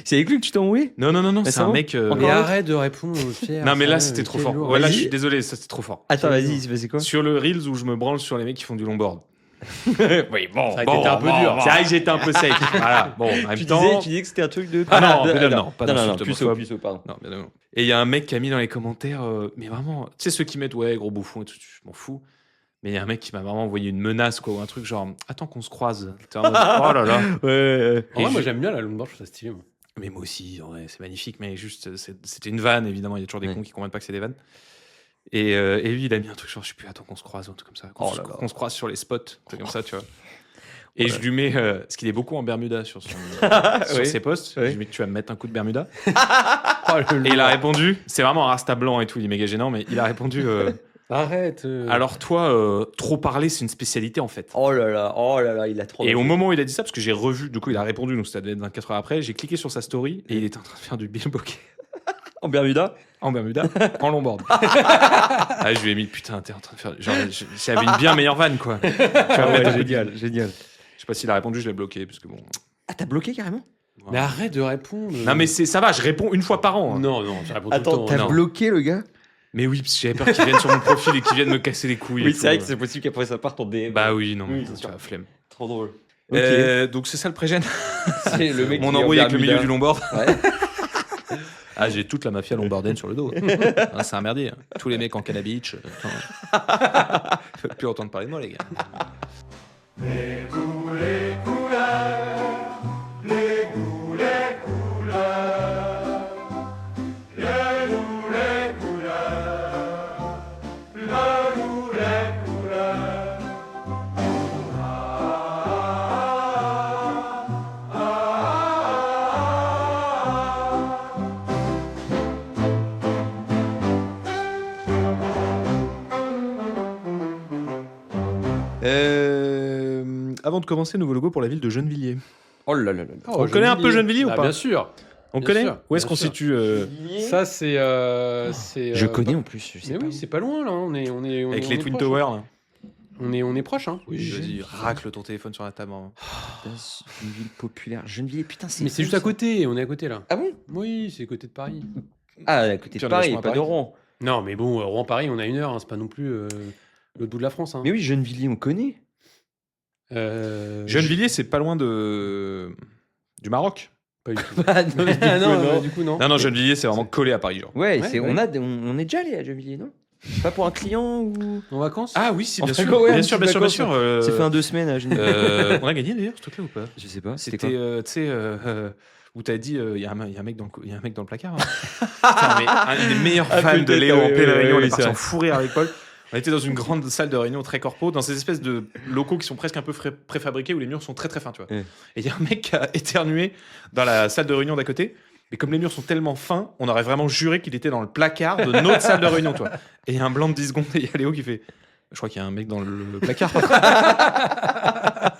C'est avec lui que tu t'es embrouillé? Non, c'est un bon mec. Encore Mais l'autre arrête de répondre, Pierre. Non, mais là, sérieux, c'était trop quel fort. lourd. Ouais, là, je Vas-y. suis désolé, ça c'était trop fort. Attends, Quel vas-y, lourd. il se passait quoi? Sur le Reels où je me branle sur les mecs qui font du longboard. Oui, bon. C'est vrai que t'étais un peu dur. C'est vrai que j'étais un peu safe. Voilà. Bon, en même Tu temps. disais que c'était un truc de. Ah non, de- mais non, pas non, d'insulte plus homophobe. pardon. Non, bien non. Et il y a un mec qui a mis dans les commentaires, mais vraiment, tu sais, ceux qui mettent ouais, gros bouffon et tout, je m'en fous. Mais il y a un mec qui m'a vraiment envoyé une menace, quoi, ou un truc genre, attends qu'on se croise. T'es en mode, oh là là. Ouais. En vrai, moi je- j'aime bien la longboard, je trouve ça stylé. Moi. Mais moi aussi, en vrai, c'est magnifique, mais juste, c'était une vanne, évidemment. Il y a toujours des Ouais. cons qui comprennent pas que c'est des vannes. Et lui, il a mis un truc genre, je sais plus, attends qu'on se croise, ou un truc comme ça. Oh là là. Qu'on se croise sur les spots, un truc comme ça, tu vois. Et je lui mets, parce qu'il est beaucoup en Bermuda sur, sur Oui. ses posts, Oui. je lui mets, tu vas me mettre un coup de Bermuda. Oh, le Et il a lourd. répondu, c'est vraiment un rasta blanc et tout, il est méga gênant, mais il a répondu, Arrête. alors toi, trop parler, c'est une spécialité en fait. Oh là là, il a trop. Et au moment où il a dit ça, parce que j'ai revu, du coup il a répondu, donc ça devait être 24 heures après, j'ai cliqué sur sa story et il était en train de faire du billboquet En Bermuda. en Bermuda, en longboard. Ah, je lui ai mis, putain, t'es en train de faire. Genre, j'avais une bien meilleure vanne quoi. Tu vas me mettre un coup de- génial. Je sais pas s'il a répondu, je l'ai bloqué, parce que bon. Ah, t'as bloqué carrément? Mais arrête de répondre. Non, mais ça va, je réponds une fois par an. Hein. Non, je réponds tout Attends, le temps. t'as non. bloqué le gars? Mais oui, parce que j'avais peur qu'ils viennent sur mon profil et qu'ils viennent me casser les couilles. et Oui, tout, c'est vrai que ouais. c'est possible qu'après ça parte en DM. Bah oui, non, Oui, mais c'est tu sûr. vois, flemme. Trop drôle. Ok. Donc c'est ça le pré-gène. C'est le mec Mon qui est en embrouille avec le milieu Bermuda. du longboard. Ouais. Ah, j'ai toute la mafia lombardaine sur le dos. Ah, c'est un merdier. Hein. Tous les mecs en Canna Beach. Faut plus entendre parler de moi, les gars. Avant de commencer, nouveau logo pour la ville de Gennevilliers. Oh là là là. Oh, On connaît un peu Gennevilliers ou Ah, pas Bien sûr. On Bien connaît sûr, Où est-ce bien qu'on sûr. situe Ça, c'est. Je connais en plus. Je sais Mais pas. oui, c'est pas loin là. On est avec on les est Twin proche, Towers hein. là. On est proche, hein. Oui, vas-y, racle ton téléphone sur la table. Hein. Une ville populaire. Gennevilliers, putain, c'est. Mais c'est où, juste à ça? côté. On est à côté là. Ah bon? Oui, c'est à côté de Paris. Ah, à côté de Tiens, Paris, vachement pas à de Paris. Rouen. Non, mais bon, Rouen-Paris, on a 1 heure. Hein, c'est pas non plus l'autre bout de la France. Hein. Mais oui, Gennevilliers, on connaît. Gennevilliers, c'est pas loin du Maroc. Pas du tout. Ah, non, mais du coup, Ah, non, non. du coup, non. Non, Gennevilliers, c'est vraiment collé à Paris, genre. Ouais, Ouais, c'est, ouais. on est déjà allé à Gennevilliers, non? Pas pour un client ou. En vacances Ah oui, si, En bien sûr. vacances, ouais, Bien sûr, bien sûr, bien vacances, sûr. C'est fait un 2 semaines à Gennevilliers. On a gagné d'ailleurs, ce truc-là ou pas Je sais pas. C'était, quoi tu sais, où t'as dit, il y a un mec dans le placard. Hein. Putain, mais un des meilleurs Ah, fans de peut-être, Léo en ouais, pleine ouais, réunion, on ouais, est parti c'est en vrai. fou rire avec Paul. On était dans une grande salle de réunion très corpo, dans ces espèces de locaux qui sont presque un peu préfabriqués, où les murs sont très très fins, tu vois. Ouais. Et il y a un mec qui a éternué dans la salle de réunion d'à côté. Mais comme les murs sont tellement fins, on aurait vraiment juré qu'il était dans le placard de notre salle de réunion, toi. Et il y a un blanc de 10 secondes et il y a Léo qui fait je crois qu'il y a un mec dans le placard.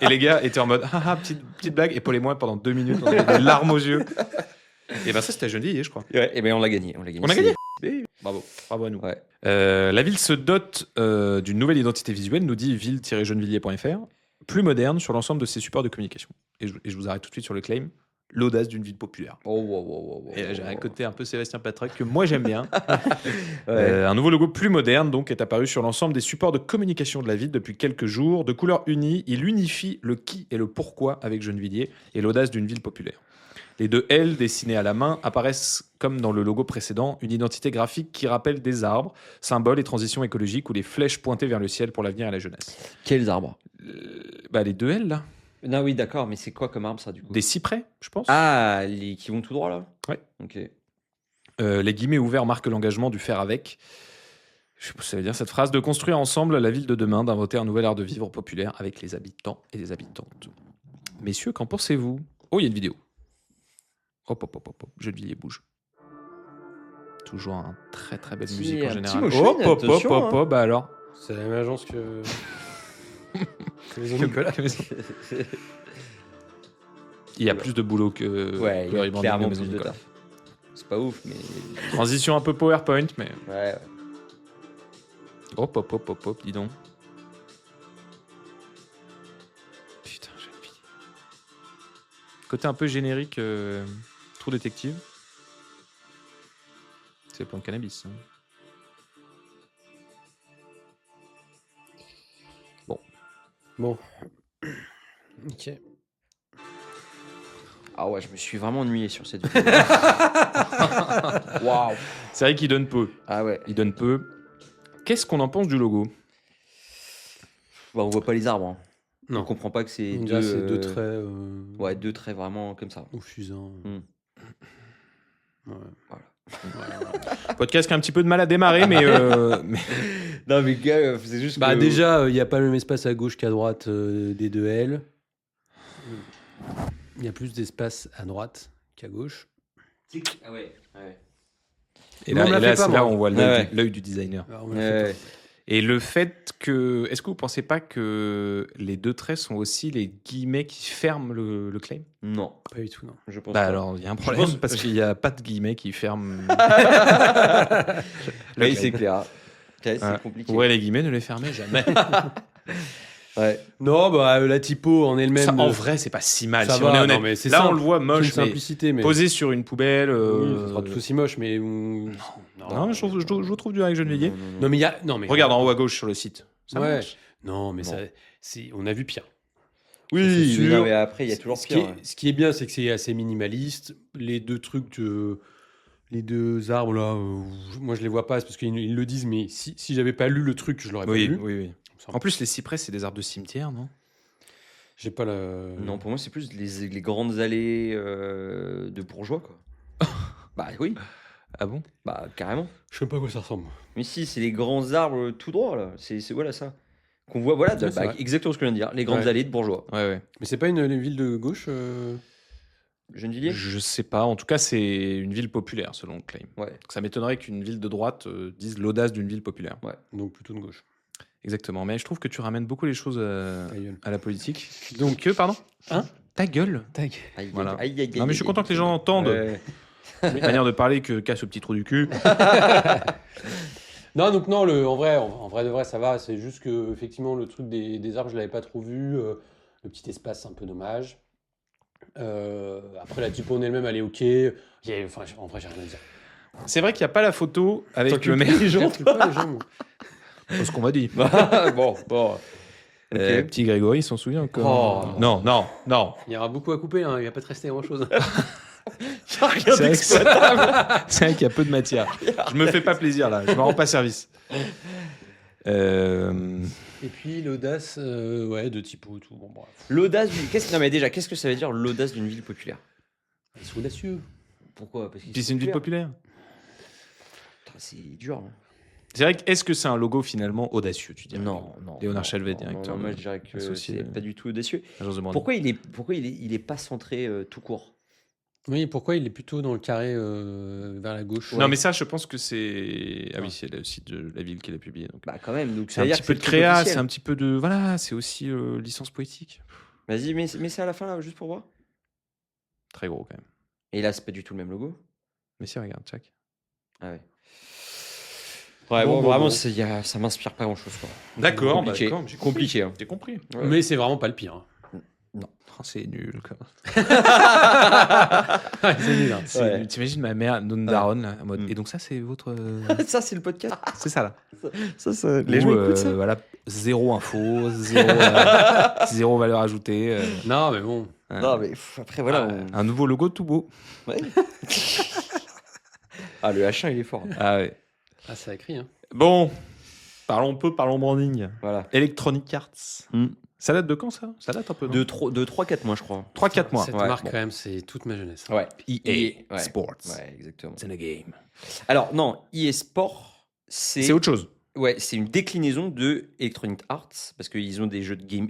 Et les gars étaient en mode petite blague. Et Paul et moi, pendant 2 minutes, on avait des larmes aux yeux. Et ben ça, c'était à Gennevilliers, je crois. Ouais, et ben on l'a gagné. On l'a gagné. On a gagné. C'est- Bravo à nous. Ouais. La ville se dote d'une nouvelle identité visuelle, nous dit ville-gennevilliers.fr, plus moderne sur l'ensemble de ses supports de communication. Et je vous arrête tout de suite sur le claim. L'audace d'une ville populaire. Oh, wow, wow, wow, wow, Et j'ai un wow. côté un peu Sébastien Patrick que moi j'aime bien. Ouais. Un nouveau logo plus moderne donc est apparu sur l'ensemble des supports de communication de la ville depuis quelques jours. De couleur unie, il unifie le qui et le pourquoi avec Gennevilliers et l'audace d'une ville populaire. Les 2 L dessinés à la main apparaissent comme dans le logo précédent, une identité graphique qui rappelle des arbres, symboles et transitions écologiques ou les flèches pointées vers le ciel pour l'avenir et la jeunesse. Quels arbres? Les 2 L là, Non, oui, d'accord, mais c'est quoi comme arbre ça du coup? des cyprès, je pense. Ah, les qui vont tout droit là? Ouais. Ok. Les guillemets ouverts marquent l'engagement du faire avec. Je sais pas ce que ça veut dire cette phrase, de construire ensemble la ville de demain, d'inventer un nouvel art de vivre populaire avec les habitants et les habitantes. Messieurs, qu'en pensez-vous? Oh, il y a une vidéo. Hop, Gennevilliers bouge. Toujours un très très belle Petit- musique en un général. petit motion, attention, hein. Bah alors. C'est la même agence que. que Maison Nicolas. Il y a plus de boulot que Ouais, il y que a rebranding clairement de Maison plus de Nicolas. taf. C'est pas ouf, mais. Transition un peu PowerPoint, mais. Ouais. Hop, dis donc. Putain, Gennevilliers. Côté un peu générique, True Detective. C'est pour le cannabis. Hein. Bon. Ok. Ah ouais, je me suis vraiment ennuyé sur cette vidéo. Waouh. C'est vrai qu'il donne peu. Ah ouais. Il donne peu. Qu'est-ce qu'on en pense du logo? Bah, on voit pas les arbres. Hein. Non. On comprend pas que c'est Déjà, deux, c'est deux traits. Ouais, deux traits vraiment comme ça. Au fusain. Hmm. Ouais. Voilà. Podcast qui a un petit peu de mal à démarrer, mais Non mais gars, c'est juste Bah que... déjà, il n'y a pas le même espace à gauche qu'à droite des deux L. Il y a plus d'espace à droite qu'à gauche. Ah ouais. et Mais on me la fait c'est pas, là moi. où on voit Ouais. l'œil du designer. Alors, on me la fait Et le fait que... Est-ce que vous pensez pas que les deux traits sont aussi les guillemets qui ferment le claim? Non, pas du tout, non. je pense Bah pas. alors, il y a un problème pense- parce qu'il n'y a pas de guillemets qui ferment... Oui, c'est clair. Ok, c'est Ouais. compliqué. Ouais, les guillemets, ne les fermez jamais. Ouais. Non, bah la typo en elle-même. Ça, en vrai, c'est pas si mal, ça si va, on est honnête. non, mais c'est Là, simple. on le voit C'est une moche, mais simplicité, mais. posé sur une poubelle... Oui, ça sera tout aussi moche, mais. Non, Non, mais je vous trouve dur avec Gennevilliers. Non, mais il y a. Non, mais. Regarde en haut à gauche sur le site. Ça Ouais. marche. Non, mais Bon. ça. On a vu pire. Oui, Ça, c'est mais sûr. non, mais après, il y a toujours Ce pire. ce qui est bien, c'est que c'est assez minimaliste. Les deux trucs, les deux arbres là, moi je les vois pas, c'est parce qu'ils le disent, mais si j'avais pas lu le truc, je l'aurais pas Oui, lu. oui, oui. En plus, les cyprès, c'est des arbres de cimetière, non? J'ai pas la. Non, pour moi, c'est plus les grandes allées de bourgeois, quoi. Bah oui, Ah bon? bah carrément. Je sais pas à quoi ça ressemble. Mais si, c'est les grands arbres tout droit, là. C'est voilà ça. Qu'on voit, voilà, Ouais, c'est bah, vrai. exactement ce que je viens de dire. Les grandes Ouais. allées de bourgeois. Ouais, ouais. Mais c'est pas une ville de gauche Gennevilliers. Je sais pas. En tout cas, c'est une ville populaire, selon le claim. Ouais. Donc, ça m'étonnerait qu'une ville de droite dise l'audace d'une ville populaire. donc plutôt de gauche. Exactement. Mais je trouve que tu ramènes beaucoup les choses Ta gueule. à la politique. Donc, pardon? Hein? Ta gueule. Aïe, Voilà. aïe, aïe, aïe, Non, mais je suis content que les gens entendent Ouais. une manière de parler que casse au petit trou du cul. Non, donc non, en vrai de vrai, ça va. C'est juste que effectivement le truc des arbres, je l'avais pas trop vu. Le petit espace, c'est un peu dommage. Après, la typo en elle-même, elle est ok. Enfin, en vrai, j'ai rien à dire. C'est vrai qu'il n'y a pas la photo avec le maire. Les gens, truc pas, les gens. moi. C'est ce qu'on m'a dit. bon. Ok. Petit Grégory, il s'en souvient encore. Oh. Non, non, non. Il y aura beaucoup à couper, hein. Il va pas te rester grand-chose. C'est vrai que c'est vrai qu'il y a peu de matière. Je me fais pas plaisir là, je me rends pas service. Et puis l'audace, ouais, de typo et tout. Bon, bref. L'audace non, mais déjà, qu'est-ce que ça veut dire l'audace d'une ville populaire? C'est audacieux. Pourquoi? Parce que Puis c'est une ville populaire. Putain, c'est dur. Hein. C'est vrai que est-ce que c'est un logo finalement audacieux, tu dirais? Non. Léonard Chalvet, non, directeur non, moi, je dirais que associé c'est pas du tout audacieux. Agence de branding. Pourquoi il est pas centré tout court? Oui, pourquoi il est plutôt dans le carré vers la gauche? Non, mais ça, je pense que c'est. Ah oui, c'est le site de la ville qui l'a publié. Donc. Bah quand même. Donc C'est ça un veut dire petit que peu c'est de le truc créa, officiel. c'est un petit peu de. Voilà, c'est aussi licence poétique. Vas-y, mets ça à la fin là, juste pour voir. Très gros quand même. Et là, c'est pas du tout le même logo. Mais si, regarde, check. Ah ouais. Ouais, Bon, vraiment, bon. Ça m'inspire pas grand chose. Quoi. D'accord, Compliqué. d'accord, j'ai compris. Compliqué. Hein. J'ai compris. Ouais. Mais c'est vraiment pas le pire. hein. Oh, c'est nul. Quoi. C'est nul. Hein. Ouais. T'imagines ma mère, non daronne, là, en mode. Mm. Et donc, ça, c'est votre. ça, c'est le podcast. C'est ça, là. Les gens écoutent ça. Voilà, zéro info, zéro valeur ajoutée. Non, mais bon. Non, mais après, voilà. Un nouveau logo tout beau. Ouais. Ah, le H1, il est fort. Ah ouais. Ah, ça a écrit. Hein. Bon, parlons branding. Voilà. Electronic Arts. Mm. Ça date de quand ça? Ça date un peu, non? De 3-4 mois, je crois. 3-4 mois. Cette Ouais, marque, bon. quand même, c'est toute ma jeunesse. Ouais. EA ouais. Sports. Ouais, exactement. C'est le game. Alors, non, EA Sport, C'est autre chose. Ouais, c'est une déclinaison de Electronic Arts parce qu'ils ont des jeux de game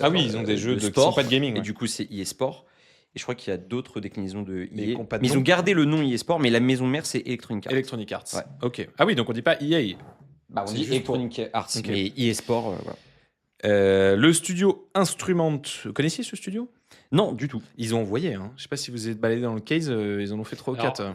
Ah oui, ils ont des jeux qui sont pas de gaming. et Ouais. du coup c'est EA Sport et je crois qu'il y a d'autres déclinaisons de Mais EA. qui ont pas de Mais ils nom. ont gardé le nom EA Sport, mais la maison mère c'est Electronic Arts. Electronic Arts. Ouais. Ok. Ah oui, donc on dit pas EA. Bah, on C'est dit juste pour- Electronic Arts, Ok. mais EA Sport, voilà. Le studio Instrument. Vous connaissiez ce studio? Non, du tout. Ils ont envoyé. Hein. Je sais pas si vous êtes baladé dans le case. Ils en ont fait 3 ou 4. Alors,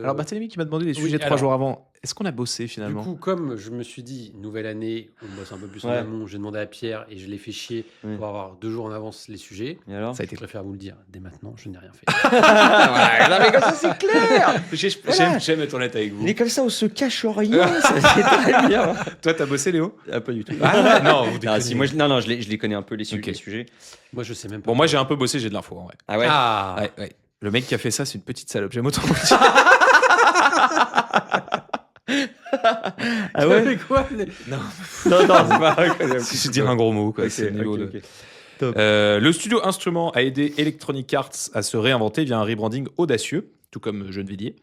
Alors, Barthélemy qui m'a demandé les oui, sujets 3 alors- jours avant. Est-ce qu'on a bossé Du finalement? coup, comme je me suis dit, nouvelle année, on bosse un peu plus en Ouais. amont, j'ai demandé à Pierre et je l'ai fait chier Oui. pour avoir 2 jours en avance les sujets. Et alors Ça a Je été. préfère vous le dire dès maintenant, je n'ai rien fait. Ouais, non, mais comme ça, c'est clair. Voilà. J'aime être honnête avec vous. Il est comme ça, on se cache rien. Ça, c'est très bien. Toi, t'as bossé, Léo? Ah, pas du tout. Ah, non, vous Ah, déconnez. si, moi, non, je les connais un peu, les Ok. sujets. Moi, je sais même pas. Bon, moi, j'ai un peu bossé, j'ai de l'info en vrai. Ah ouais. Ah Ouais, ouais. Le mec qui a fait ça, c'est une petite salope. J'aime autant vous le dire. Ah ouais. Mais quoi les- Non, Non, non, c'est pas vrai. si je dis un gros mot, quoi. Ok, C'est le niveau ok, de. ok. Top. Le studio Instrument a aidé Electronic Arts à se réinventer via un rebranding audacieux, tout comme Gennevilliers.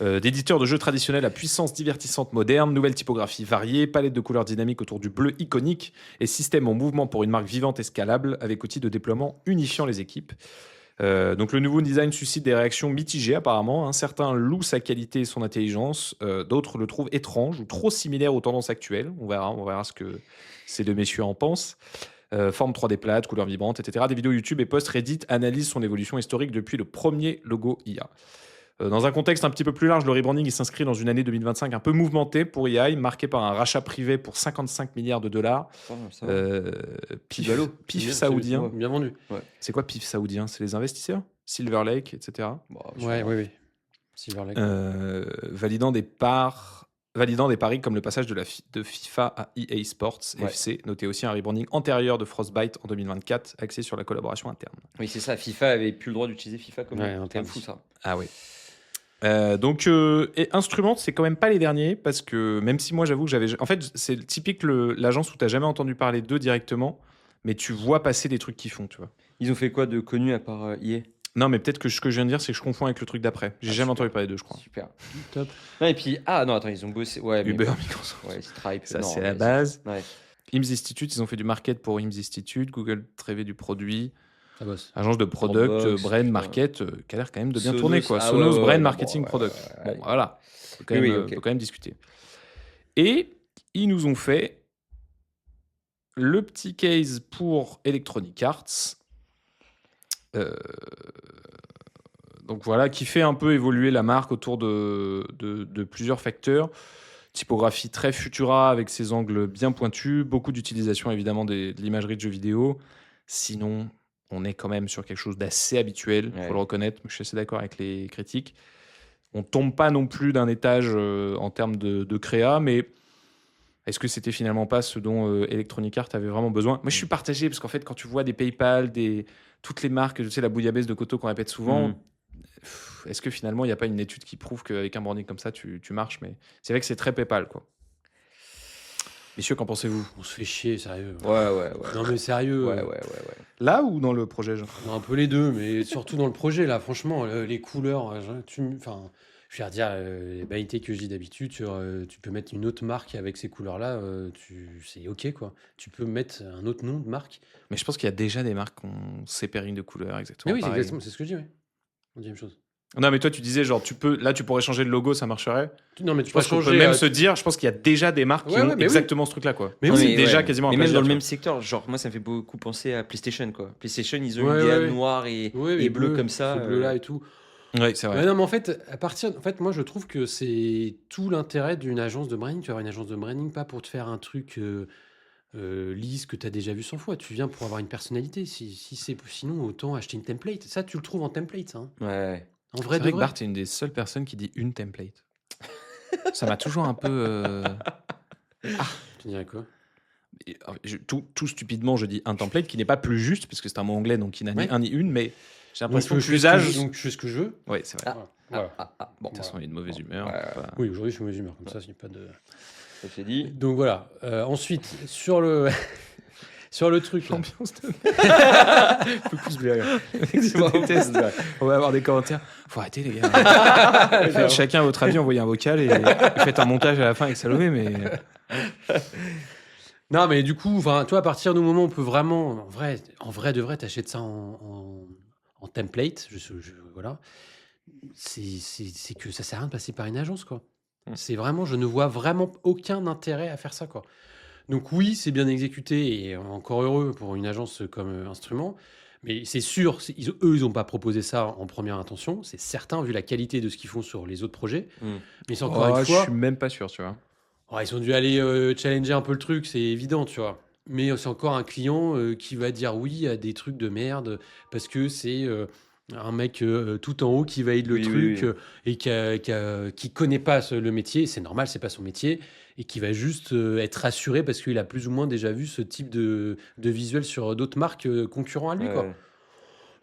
D'éditeurs de jeux traditionnels à puissance divertissante moderne, nouvelle typographie variée, palette de couleurs dynamiques autour du bleu iconique et système en mouvement pour une marque vivante et scalable avec outils de déploiement unifiant les équipes. Donc le nouveau design suscite des réactions mitigées apparemment, hein. Certains louent sa qualité et son intelligence, d'autres le trouvent étrange ou trop similaire aux tendances actuelles. On verra ce que ces deux messieurs en pensent. Forme 3D plate, couleurs vibrantes, etc. Des vidéos YouTube et posts Reddit analysent son évolution historique depuis le premier logo IA. Dans un contexte un petit peu plus large, le rebranding il s'inscrit dans une année 2025 un peu mouvementée pour EA, marquée par un rachat privé pour 55 milliards de dollars. Ça va. Pif, ballot. pif Bien, saoudien. Bien vendu. C'est quoi pif saoudien? C'est les investisseurs? Silver Lake, etc. Bon, Ouais, oui, oui. Silver Lake. Validant des paris comme le passage de FIFA à EA Sports Ouais. FC. Notez aussi un rebranding antérieur de Frostbite en 2024, axé sur la collaboration interne. Oui, c'est ça. FIFA avait plus le droit d'utiliser FIFA comme Ouais, c'est interdit. fou ça. Ah oui. Et Instrument, c'est quand même pas les derniers parce que même si moi j'avoue que j'avais. En fait, c'est typique l'agence où t'as jamais entendu parler d'eux directement, mais tu vois passer des trucs qu'ils font, tu vois. Ils ont fait quoi de connu à part EA? Non, mais peut-être que ce que je viens de dire, c'est que je confonds avec le truc d'après. J'ai Ah, jamais super. entendu parler d'eux, je crois. Super. Top. Non, et puis non, attends, ils ont bossé. Ouais, mais Uber, bon. Microsoft. Ouais, Stripe. Ça, non, c'est mais la base. Ouais. IMS Institute, ils ont fait du market pour IMS Institute, Google rêvé du produit, Ça bosse. agence de product, Dropbox, brand, putain. market, qui a l'air quand même de bien Sonos, tourner, quoi. ah Sonos, ouais, ouais, brand, ouais, marketing, bon, product. ouais. Bon, voilà. Faut quand Oui, même, oui, ok. faut quand même discuter. Et ils nous ont fait le petit case pour Electronic Arts. Donc voilà, qui fait un peu évoluer la marque autour de plusieurs facteurs. Typographie très Futura avec ses angles bien pointus, beaucoup d'utilisation évidemment de l'imagerie de jeux vidéo. Sinon, on est quand même sur quelque chose d'assez habituel, il Ouais. faut le reconnaître. Je suis assez d'accord avec les critiques. On tombe pas non plus d'un étage en termes de créa, mais est-ce que c'était finalement pas ce dont Electronic Arts avait vraiment besoin? Moi, je suis partagé parce qu'en fait, quand tu vois des PayPal, toutes les marques, tu sais, la bouillabaisse de Koto qu'on répète souvent, est-ce que finalement, il n'y a pas une étude qui prouve qu'avec un branding comme ça, tu marches? Mais c'est vrai que c'est très PayPal, quoi. Messieurs, qu'en pensez-vous? On se fait chier, sérieux. Ouais. Non, mais sérieux. Ouais. Là ou dans le projet, Jean? Non, un peu les deux, mais surtout dans le projet, là, franchement, les couleurs, enfin, je veux dire, les banalités que je dis d'habitude, tu peux mettre une autre marque avec ces couleurs-là, c'est ok, quoi. Tu peux mettre un autre nom de marque. Mais je pense qu'il y a déjà des marques qui ont ces pairings de couleurs exactement Mais oui, c'est pareil. exactement, c'est ce que je dis, oui. On dit la même chose. Non, mais toi, tu disais, genre, tu pourrais changer le logo, ça marcherait. Non, mais tu Je peux pense qu'on peut changer. même se dire, je pense qu'il y a déjà des marques qui Ouais, ont ouais, mais exactement ce truc-là, quoi. Mais Non, oui, c'est déjà quasiment un Mais même plagiat, dans le tu même secteur, genre moi ça me fait beaucoup penser à PlayStation quoi. PlayStation ils ont Ouais, une DA ouais. noire et, Ouais, et bleu comme ça. Ce bleu-là et tout. vois. Ouais, c'est vrai. Ouais, non, mais en fait, en fait, moi, je trouve que c'est tout l'intérêt d'une agence de branding. Tu vas avoir une agence de branding, pas pour te faire un truc lisse que tu as déjà vu 100 fois. Tu viens pour avoir une personnalité. Sinon, autant acheter une template. Ça, tu le trouves en template, ça. Hein. Ouais. En vrai, C'est de vrai que vrai. Bart est une des seules personnes qui dit une template. Ça m'a toujours un peu. Tu dirais quoi? Tout stupidement, je dis un template qui n'est pas plus juste, parce que c'est un mot anglais, donc qui n'a Ouais. ni un ni une, mais j'ai Donc, l'impression que je fais l'usage. donc, je fais ce que je veux. Oui, c'est vrai. Voilà. Bon, De toute façon, il est de mauvaise humeur. Ouais, pas- Oui, aujourd'hui, je suis mauvaise humeur. Comme ça, c'est pas de. ça c'est dit. Donc voilà. Ensuite, sur le sur le truc. là. L'ambiance de Je déteste. On va avoir des commentaires. Faut arrêter, les gars. Faites chacun à votre avis, envoyez un vocal et faites un montage à la fin avec Salomé, mais. Non, mais du coup, enfin, toi, à partir du moment où on peut vraiment, en vrai de vrai, t'achètes ça en template, voilà, c'est que ça sert à rien de passer par une agence, quoi. C'est vraiment, je ne vois vraiment aucun intérêt à faire ça, quoi. Donc oui, c'est bien exécuté et encore heureux pour une agence comme Instrument, Mais c'est sûr, eux, ils n'ont pas proposé ça en première intention. C'est certain, vu la qualité de ce qu'ils font sur les autres projets. Mm. Mais c'est encore une Je fois, suis même pas sûr, tu vois. ils ont dû aller challenger un peu le truc, c'est évident, tu vois. Mais c'est encore un client qui va dire oui à des trucs de merde parce que c'est un mec tout en haut qui valide le Oui, oui, truc oui. et qui connaît pas le métier. C'est normal, c'est pas son métier. Et qui va juste être rassuré parce qu'il a plus ou moins déjà vu ce type de visuel sur d'autres marques concurrents à lui, quoi. Ouais.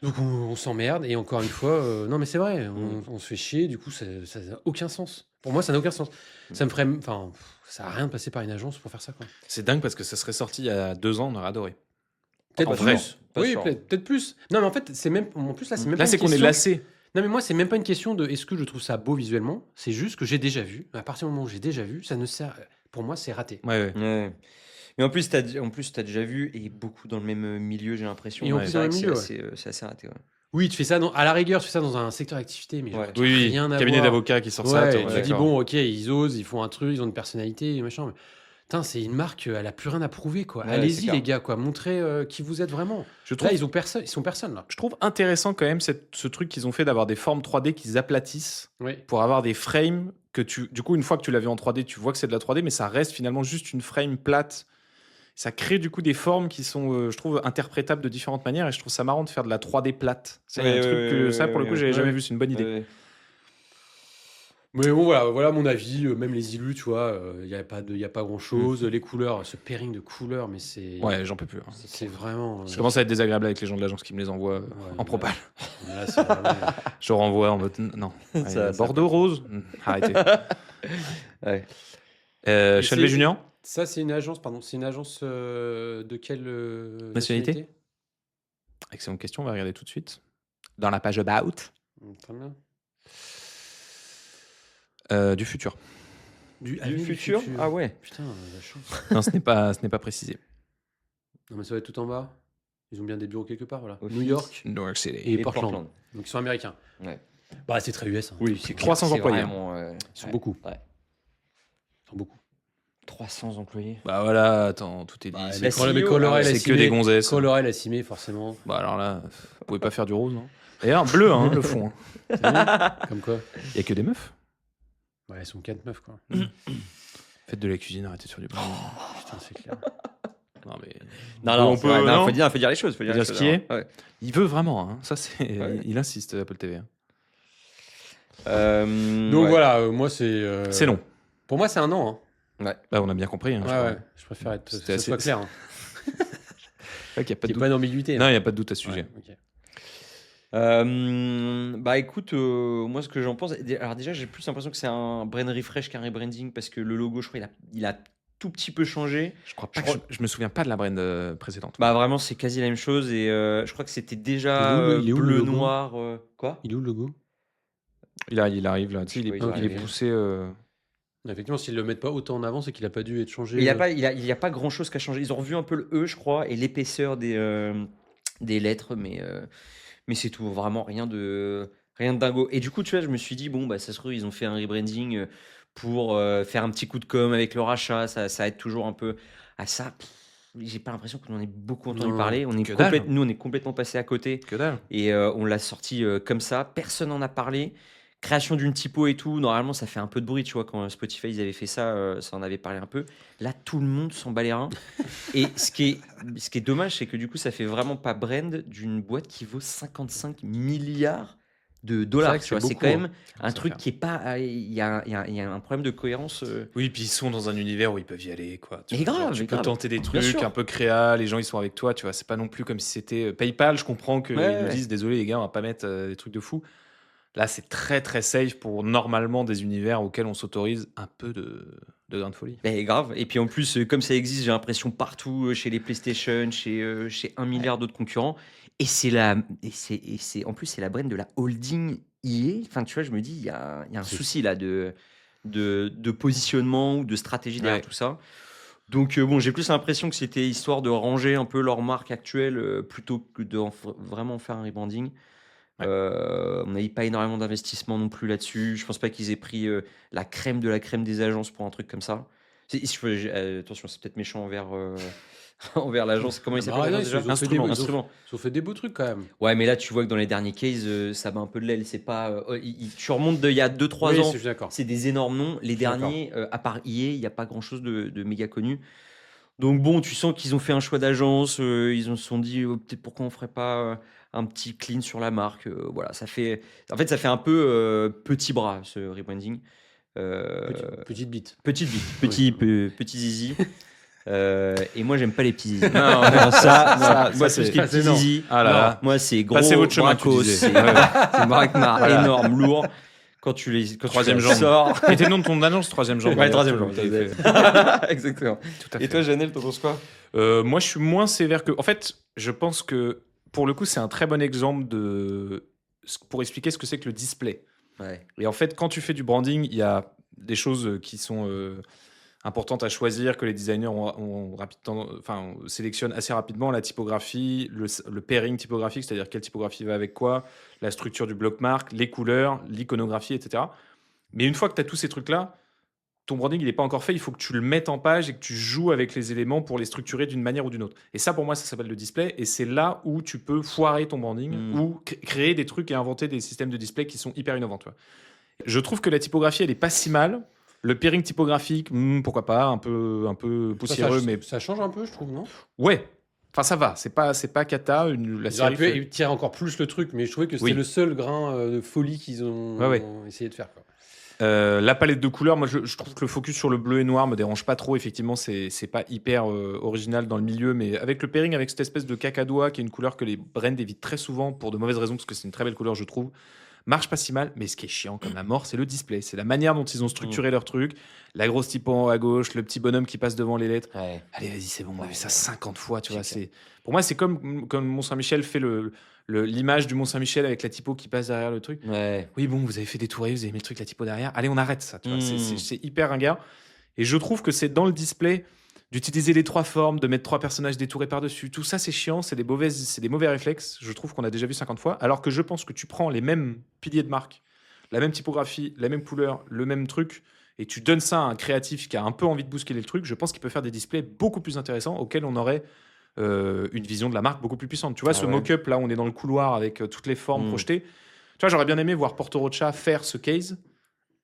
Donc on s'emmerde et encore une fois, non mais c'est vrai, Mm. on se fait chier, du coup ça n'a aucun sens. Pour moi ça n'a aucun sens. Ça me ferait, enfin, ça n'a rien de passer par une agence pour faire ça, quoi. C'est dingue parce que ça serait sorti il y a 2 ans, on aurait adoré. Peut-être En plus. vrai, pas Oui, sûr. peut-être plus. Non mais en fait c'est même, en plus là c'est même Là, pas c'est une qu'on est question. lassé. Non mais moi c'est même pas une question de est-ce que je trouve ça beau visuellement, c'est juste que j'ai déjà vu. À partir du moment où j'ai déjà vu, ça ne sert, pour moi c'est raté. Ouais. Ouais. Mais en plus, t'as déjà vu, et beaucoup dans le même milieu, j'ai l'impression. Et en Ouais, plus c'est dans le vrai même que milieu, c'est assez raté. Ouais. Oui, tu fais ça à la rigueur, tu fais ça dans un secteur d'activité, mais genre, Ouais. qui a Oui, rien à cabinet voir. d'avocats qui sort Ouais, ça. tu dis d'accord. bon, ok, ils osent, ils font un truc, ils ont une personnalité, machin. Mais... Putain, c'est une marque, elle a plus rien à prouver, quoi. Ouais, c'est Allez-y, clair. les gars, quoi. Montrez qui vous êtes vraiment. Je trouve, Là, ils sont personne, là. je trouve intéressant quand même ce truc qu'ils ont fait d'avoir des formes 3D qu'ils aplatissent Oui. pour avoir des frames que du coup, une fois que tu l'as vu en 3D, tu vois que c'est de la 3D, mais ça reste finalement juste une frame plate. Ça crée du coup des formes qui sont, je trouve, interprétables de différentes manières et je trouve ça marrant de faire de la 3D plate. C'est Ouais, un truc ouais, que ouais, ça, pour le ouais, coup, j'avais ouais. jamais vu, c'est une bonne idée. Ouais. Mais bon, voilà mon avis. Même les illus, tu vois, il n'y a pas grand-chose. Les couleurs, ce pairing de couleurs, mais c'est... Ouais, j'en peux plus. Hein. C'est vraiment... Je commence à être désagréable avec les gens de l'agence qui me les envoient en propal. Là, c'est vraiment... Je renvoie en mode non. Allez, Ça Bordeaux rose, arrêtez. Ouais. Chalvet Junior, Ça, c'est une agence, pardon. C'est une agence de quelle Nationalité excellente question, on va regarder tout de suite. Dans la page About, Très bien. du futur. Du futur. Ah ouais. Putain, la chance. Non, ce n'est pas précisé. Non, mais ça va être tout en bas. Ils ont bien des bureaux quelque part, voilà. Office. New York New York City. et Portland. Donc ils sont américains. Ouais. Bah, c'est très US. Hein. Oui, c'est 300 clair, c'est employés. vraiment, Ils sont beaucoup. Ouais. Ils sont beaucoup. 300 employés. Bah voilà, attends, tout est dit. Bah, c'est mais CEO, quand Colorel c'est a que signé, des gonzesses. Colorel a signé, forcément. Bah alors là, vous pouvez pas faire du rose, non. D'ailleurs, bleu, hein, le fond. hein. C'est bien. Comme quoi. Il y a que des meufs. Ouais, ils sont 4 meufs, quoi. Faites de la cuisine, arrêtez de faire du branding. Putain, c'est clair. Non mais Non, on c'est peut. vrai, non. faut dire les choses. Faut dire Dire les ce choses, qui alors. est. Ouais. Il veut vraiment, hein. Ça c'est. Ouais. Il insiste Apple TV. hein. Donc Ouais. voilà, moi, c'est. C'est long. Pour moi, c'est un an. Bah on a bien compris. Hein, Hein. je Ouais, crois. ouais. Je préfère être. Que C'était ce soit assez- clair. Hein. Ouais, qu'il y a pas Qu'il de n'y ait doute. pas d'ambiguïté. Non, hein. il y a pas de doute à ce sujet. Ouais, ok. Bah écoute, moi ce que j'en pense, alors déjà j'ai plus l'impression que c'est un brand refresh qu'un rebranding parce que le logo, je crois, il a tout petit peu changé. Je crois pas. Je crois- Je me souviens pas de la brand précédente. Bah vraiment, c'est quasi la même chose et je crois que c'était déjà Il est où, le bleu logo noir. Quoi? Il est où le logo? Il arrive là. Tu sais, Je sais il pas, est ils arrivent. poussé. Effectivement, s'ils le mettent pas autant en avant, c'est qu'il a pas dû être changé. Il y a pas grand chose qui a changé. Ils ont revu un peu le E, je crois, et l'épaisseur des lettres, mais c'est tout. Vraiment rien de dingo. Et du coup, tu vois, je me suis dit, bon, bah ça se trouve, ils ont fait un rebranding pour faire un petit coup de com avec le rachat. Ça aide toujours un peu à ça. J'ai pas l'impression qu'on en ait beaucoup entendu Non, parler. que dalle. Nous, on est complètement passé à côté. Que dalle. Et on l'a sorti comme ça. Personne n'en a parlé. Création d'une typo et tout. Normalement, ça fait un peu de bruit, tu vois. Quand Spotify, ils avaient fait ça, ça en avait parlé un peu. Là, tout le monde s'en bat les reins. Et ce qui est dommage, c'est que du coup, ça fait vraiment pas brand d'une boîte qui vaut 55 milliards de dollars. vrai que Tu vois, c'est c'est beaucoup, quand même un Ça truc fait. qui est pas. Il y a un problème de cohérence. Oui, puis ils sont dans un univers où ils peuvent y aller, quoi. Mais vois, grave, genre, tu mais peux grave. tenter des Bien trucs sûr. un peu créa, les gens ils sont avec toi, tu vois. C'est pas non plus comme si c'était PayPal. Je comprends qu'ils Ouais, nous ouais. disent désolé les gars, on va pas mettre des trucs de fou. Là, c'est très très safe pour normalement des univers auxquels on s'autorise un peu de grain de folie. Ben, grave. Et puis en plus, comme ça existe, j'ai l'impression partout chez les PlayStation, chez 1 milliard d'autres concurrents. Et en plus, c'est la brand de la holding EA. Enfin, tu vois, je me dis, il y a un souci là de positionnement ou de stratégie derrière Ouais. tout ça. Donc, bon, j'ai plus l'impression que c'était histoire de ranger un peu leur marque actuelle plutôt que de vraiment faire un rebranding. Ouais. On n'a pas énormément d'investissement non plus là-dessus. Je pense pas qu'ils aient pris la crème de la crème des agences pour un truc comme ça. Attention, c'est peut-être méchant envers, envers l'agence. Comment il s'appelle Ah, non, l'agence déjà? ils ont fait des beaux- Instrument. Ils ont fait des beaux trucs quand même. Ouais, mais là, tu vois que dans les derniers cases, ça bat un peu de l'aile. C'est pas, tu remontes d'il y a 2-3 Oui, ans, je suis d'accord. c'est des énormes noms. Les suis d'accord. derniers, à part EA, il n'y a pas grand-chose de méga connu. Donc bon, tu sens qu'ils ont fait un choix d'agence. Ils se sont dit, peut-être pourquoi on ferait pas un petit clean sur la marque. Voilà, ça fait un peu petit bras, ce rebranding. Euh, Petite bite. Petite bite, Oui. petit zizi. Et moi, j'aime pas les petits zizi. Non, ça, moi, c'est- tout ce qui est ça, c'est petit non. zizi. Ah là non, là. moi, c'est gros, Passez votre chemin, tu bracos, disais. c'est c'est braquemar Voilà. énorme, lourd. Quand tu Troisième les jambe. sors. Et t'es le nom de ton agence, troisième jambe. Ouais, d'ailleurs, troisième tout- jambe, tout à fait. Exactement. Tout à Et fait. toi, Janelle, t'en penses quoi? Moi, je suis moins sévère que. En fait, je pense que pour le coup, c'est un très bon exemple pour expliquer ce que c'est que le display. Ouais. Et en fait, quand tu fais du branding, il y a des choses qui sont importantes à choisir, que les designers sélectionnent assez rapidement. La typographie, le pairing typographique, c'est-à-dire quelle typographie va avec quoi, la structure du bloc marque, les couleurs, l'iconographie, etc. Mais une fois que tu as tous ces trucs-là, ton branding, il n'est pas encore fait. Il faut que tu le mettes en page et que tu joues avec les éléments pour les structurer d'une manière ou d'une autre. Et ça, pour moi, ça s'appelle le display. Et c'est là où tu peux foirer ton branding ou créer des trucs et inventer des systèmes de display qui sont hyper innovants. Tu vois. Je trouve que la typographie, elle est pas si mal. Le pairing typographique, pourquoi pas, un peu poussiéreux, mais Ça change un peu, je trouve, non? ouais. Enfin, ça va. C'est pas cata. La Ils auraient série pu fait- tirer encore plus le truc, mais je trouvais que c'était Oui. le seul grain de folie qu'ils ont Ouais. essayé de faire. Quoi. La palette de couleurs, moi je trouve que le focus sur le bleu et noir me dérange pas trop. Effectivement, c'est pas hyper original dans le milieu, mais avec le pairing, avec cette espèce de cacadois qui est une couleur que les brands évitent très souvent pour de mauvaises raisons, parce que c'est une très belle couleur, je trouve, marche pas si mal. Mais ce qui est chiant comme la mort, c'est le display. C'est la manière dont ils ont structuré leur truc. La grosse typo en haut à gauche, le petit bonhomme qui passe devant les lettres. Ouais. Allez, vas-y, c'est bon, on a Ouais, vu ça ouais. 50 fois, tu vois. C'est Pour moi, c'est comme Mont-Saint-Michel fait l'image du Mont-Saint-Michel avec la typo qui passe derrière le truc. Ouais. Oui, bon, vous avez fait des tourées, vous avez mis le truc, la typo derrière. Allez, on arrête ça. Tu vois. Mm. C'est hyper ringard. Et je trouve que c'est dans le display d'utiliser les trois formes, de mettre trois personnages détourés par-dessus. Tout ça, c'est chiant, c'est des mauvais réflexes. Je trouve qu'on a déjà vu 50 fois. Alors que je pense que tu prends les mêmes piliers de marque, la même typographie, la même couleur, le même truc, et tu donnes ça à un créatif qui a un peu envie de bousculer le truc, je pense qu'il peut faire des displays beaucoup plus intéressants auxquels on aurait une vision de la marque beaucoup plus puissante. Tu vois, ce ouais. mock-up, là, on est dans le couloir avec toutes les formes projetées. Tu vois, j'aurais bien aimé voir Porto Rocha faire ce case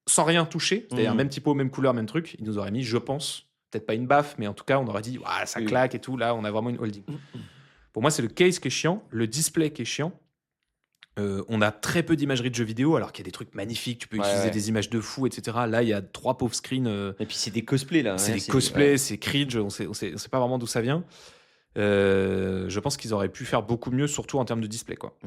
sans rien toucher, c'est-à-dire même typo, même couleur, même truc. Il nous aurait mis, je pense, peut-être pas une baffe, mais en tout cas, on aurait dit, ouah, ça claque et tout. Là, on a vraiment une holding. Pour moi, c'est le case qui est chiant, le display qui est chiant. On a très peu d'imagerie de jeux vidéo, alors qu'il y a des trucs magnifiques. Tu peux utiliser des images de fou, etc. Là, il y a 3 pauvres screens. Et puis c'est des cosplays là. C'est hein, des cosplays, c'est cringe. On sait pas vraiment d'où ça vient. Je pense qu'ils auraient pu faire beaucoup mieux, surtout en termes de display, quoi.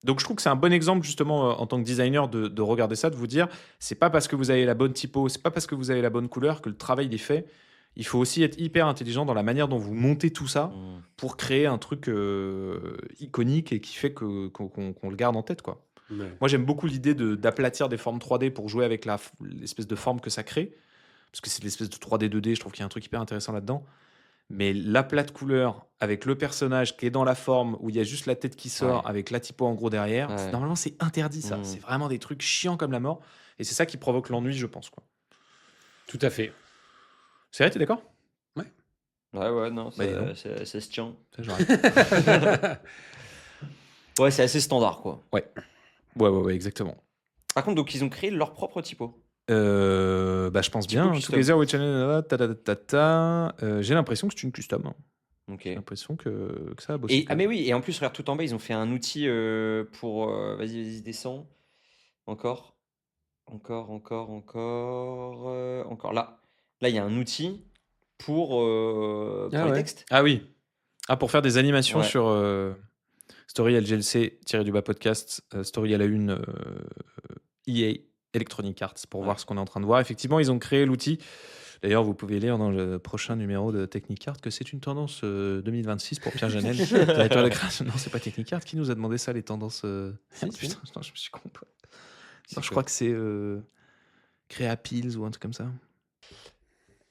Donc je trouve que c'est un bon exemple justement en tant que designer de regarder ça, de vous dire c'est pas parce que vous avez la bonne typo, c'est pas parce que vous avez la bonne couleur que le travail est fait. Il faut aussi être hyper intelligent dans la manière dont vous montez tout ça pour créer un truc iconique et qui fait qu'on le garde en tête, quoi. Ouais. Moi j'aime beaucoup l'idée d'aplatir des formes 3D pour jouer avec l'espèce de forme que ça crée, parce que c'est de l'espèce de 3D 2D, je trouve qu'il y a un truc hyper intéressant là-dedans. Mais l'aplat de couleur avec le personnage qui est dans la forme où il y a juste la tête qui sort avec la typo en gros derrière, normalement c'est interdit ça. C'est vraiment des trucs chiants comme la mort. Et c'est ça qui provoque l'ennui, je pense, quoi. Tout à fait. C'est vrai, t'es d'accord? Ouais, non, Bah, dis donc. ça se tient. Ça, j'arrête. Ouais, c'est assez standard quoi. Ouais, exactement. Par contre, donc ils ont créé leur propre typo. Bah, je pense bien. custom. Together with channel, j'ai l'impression que c'est une custom. Hein. Ok. J'ai l'impression que ça a bossé. Mais oui, et en plus, regarde tout en bas, ils ont fait un outil pour. Vas-y, descends. Encore. Là, il y a un outil pour les textes. Ah oui. Ah, pour faire des animations Ouais. sur Story LGLC podcast, Story à la une, EA Electronic Arts, pour voir ce qu'on est en train de voir. Effectivement, ils ont créé l'outil. D'ailleurs, vous pouvez lire dans le prochain numéro de Technicart que c'est une tendance 2026 pour Pierre Janel, directeur de création. Non, c'est pas Technicart qui nous a demandé ça, les tendances. Si. Putain, non, je me suis con. Non, je crois que c'est Créapills ou un truc comme ça.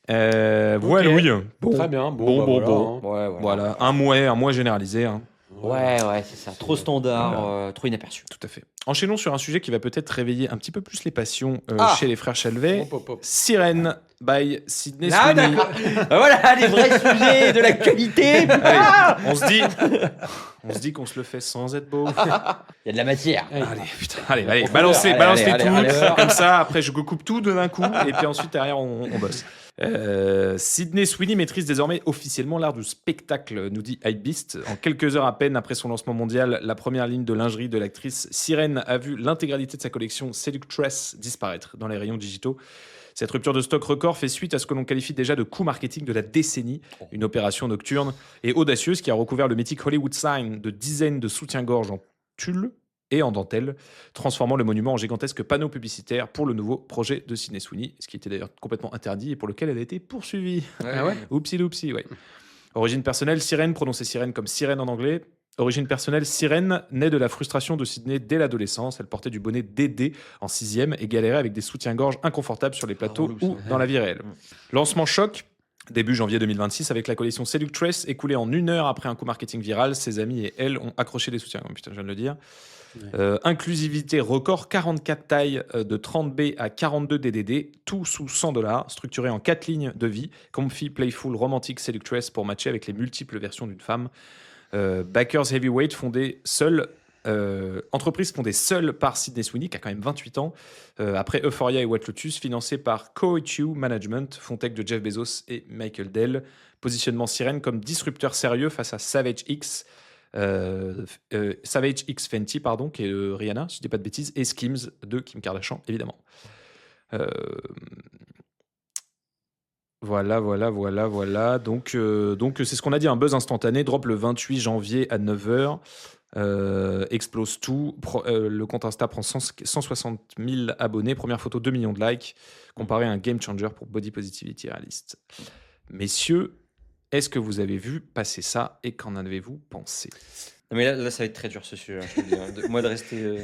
Voilà, oui. Bon. Très bien. Bon. Voilà, hein. Ouais. Voilà, un mois généralisé. Hein. Ouais, c'est ça. Trop standard, trop inaperçu. Tout à fait. Enchaînons sur un sujet qui va peut-être réveiller un petit peu plus les passions chez les frères Chalvet. Hop, hop, hop. Sirène by Sydney Ah, Sweeney. d'accord. Voilà, les vrais sujets de l'actualité. Allez, on se dit qu'on se le fait sans être beau. Il y a de la matière. Allez. Allez, putain, allez, Profondeur. balancez Allez, tout. allez. Comme ça, après, je coupe tout d'un coup. Et puis ensuite, derrière, on bosse. Sydney Sweeney maîtrise désormais officiellement l'art du spectacle, nous dit Hypebeast. En quelques heures à peine après son lancement mondial, la première ligne de lingerie de l'actrice Sirène a vu l'intégralité de sa collection Seductress disparaître dans les rayons digitaux. Cette rupture de stock record fait suite à ce que l'on qualifie déjà de coup marketing de la décennie, une opération nocturne et audacieuse qui a recouvert le mythique Hollywood Sign de dizaines de soutiens-gorge en tulle et en dentelle, transformant le monument en gigantesque panneau publicitaire pour le nouveau projet de Sydney Sweeney, ce qui était d'ailleurs complètement interdit et pour lequel elle a été poursuivie. Ah ouais. Oupsi loupsi, ouais. Origine personnelle, Sirène, prononcée Sirène comme sirène en anglais. Origine personnelle, Sirène naît de la frustration de Sydney dès l'adolescence. Elle portait du bonnet Dédé en 6e et galérait avec des soutiens-gorge inconfortables sur les plateaux relou, ou ça. dans la vie réelle. Lancement choc, début janvier 2026, avec la collection Seductress, écoulée en 1 heure après un coup marketing viral. Ses amis et elle ont accroché les soutiens. Oh, putain, je viens de le dire. Inclusivité record, 44 tailles de 30B à 42 DDD, tout sous $100, structuré en 4 lignes de vie, comfy, playful, romantique, seductress pour matcher avec les multiples versions d'une femme. Backers Heavyweight, entreprise fondée seule par Sydney Sweeney, qui a quand même 28 ans, après Euphoria et White Lotus, financée par Coetu Management, Fontech de Jeff Bezos et Michael Dell. Positionnement Sirène comme disrupteur sérieux face à Savage X Fenty, pardon, qui est Rihanna, si je dis pas de bêtises, et Skims de Kim Kardashian, évidemment. Voilà. Donc c'est ce qu'on a dit, un buzz instantané. Drop le 28 janvier à 9h. Explose tout. Le compte Insta prend 160 000 abonnés. Première photo, 2 millions de likes. Comparé à un game changer pour Body Positivity Realist. Messieurs, est-ce que vous avez vu passer ça et qu'en avez-vous pensé? Non, mais là, ça va être très dur ce sujet. Je te le dis, hein. Moi, de rester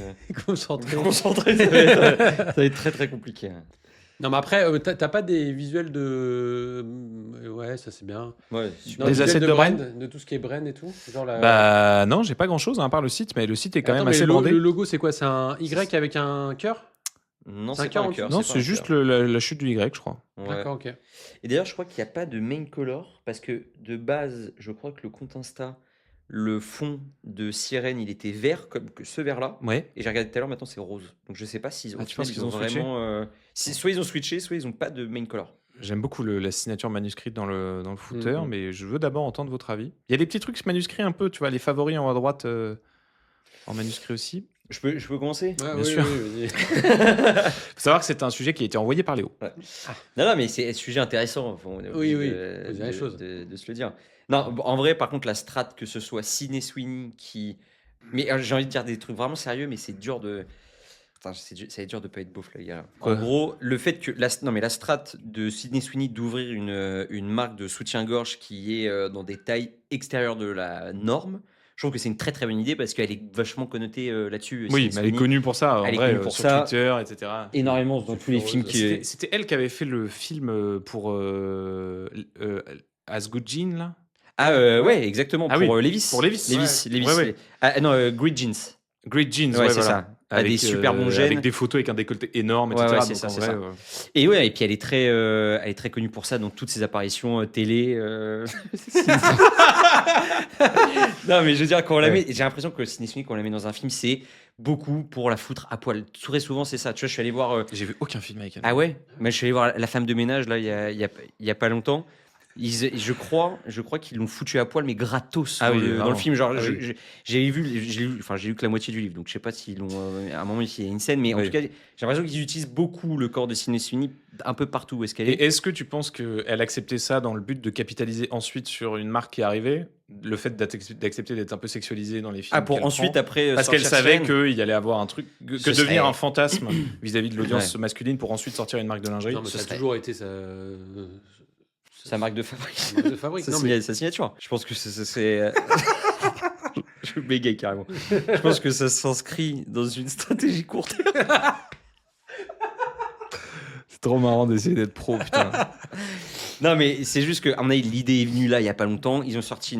Concentré. concentré, ça va être très très compliqué. Hein. Non, mais après, t'as pas des visuels de. Ouais, ça c'est bien. Ouais, Non, super. Des visuels assets de brand de tout ce qui est brand et tout. Genre la... Bah non, j'ai pas grand-chose à part le site, mais le site est quand Attends, même mais assez le bandé. logo, c'est quoi? C'est un Y avec un cœur? Non, C'est un c'est cœur pas en un cœur. Non, pas c'est un juste cœur. la chute du Y, je crois. Ouais. D'accord, ok. Et d'ailleurs, je crois qu'il n'y a pas de main color parce que de base, je crois que le compte Insta, le fond de Sirène, il était vert comme que ce vert-là. Ouais. Et j'ai regardé tout à l'heure, maintenant c'est rose. Donc je sais pas s'ils Ah, tu penses qu'ils ont switché vraiment. Soit ils ont switché, soit ils n'ont pas de main color. J'aime beaucoup la signature manuscrite dans le footer, Mhm. mais je veux d'abord entendre votre avis. Il y a des petits trucs manuscrits un peu, tu vois, les favoris en haut à droite en manuscrit aussi. Je peux commencer? Ouais, Bien oui, sûr. oui, vas-y. Faut savoir que c'est un sujet qui a été envoyé par Léo. Non, mais c'est un sujet intéressant. On est Oui, obligé oui, de, faut dire les de- choses. de se le dire. Non, bon, en vrai, par contre, la strat, que ce soit Sydney Sweeney qui. Mais j'ai envie de dire des trucs vraiment sérieux, mais c'est dur de. Putain, ça va être dur de pas être beauf, les gars. Quoi En gros, le fait que. La strat de Sydney Sweeney d'ouvrir une marque de soutien-gorge qui est dans des tailles extérieures de la norme, je trouve que c'est une très très bonne idée parce qu'elle est vachement connotée Oui, là-dessus. mais Sydney elle est Sweeney. connue pour ça, en Elle est vrai, connue pour sur ça. Twitter, etc. Énormément dans tous les films qui. C'était elle qui avait fait le film pour As Good Jean, là. Ah ouais, exactement, Ah pour oui, Levi's. pour Levi's. Levi's. Ouais, ouais. Ah non, Great Jeans. Great Jeans, Ouais, c'est voilà. ça. À des super bons gènes. Avec des photos avec un décolleté énorme, etc. Ouais, ouais, c'est Donc, ça, en c'est vrai, ça. Et ouais, et puis elle est très connue pour ça dans toutes ses apparitions télé. Non, mais je veux dire, quand on la met, j'ai l'impression que Sydney Sweeney, quand on la met dans un film, c'est beaucoup pour la foutre à poil. Très souvent, c'est ça. Tu vois, je suis allé voir. J'ai vu aucun film avec elle. Ah ouais, mais je suis allé voir La Femme de ménage là, il y a pas longtemps. Je crois qu'ils l'ont foutu à poil, mais gratos Ah dans, oui, dans le vraiment. film. Genre, Ah oui. j'ai lu que la moitié du livre, donc je sais pas s'ils l'ont. À un moment, il y a une scène, mais en Oui. tout cas, j'ai l'impression qu'ils utilisent beaucoup le corps de Sydney Sweeney un peu partout où est-ce qu'elle est. Et est-ce que tu penses qu'elle acceptait ça dans le but de capitaliser ensuite sur une marque qui est arrivée? Le fait d'accepter d'être un peu sexualisée dans les films. Ah, pour qu'elle ensuite, prend, après. parce qu'elle sortir savait Sirène. qu'il y allait avoir un truc, que Ce devenir serait- un fantasme vis-à-vis de l'audience Ouais. masculine pour ensuite sortir une marque de lingerie. Non, mais ce ça a serait- toujours été sa. Sa marque de fabrique. sa marque de fabrique. Sa Non, mais sa signature. Je pense que c'est. Je bégaye carrément. Je pense que ça s'inscrit dans une stratégie courte. C'est trop marrant d'essayer d'être pro, putain. Non, mais c'est juste que, à mon avis, l'idée est venue là il y a pas longtemps. Ils ont sorti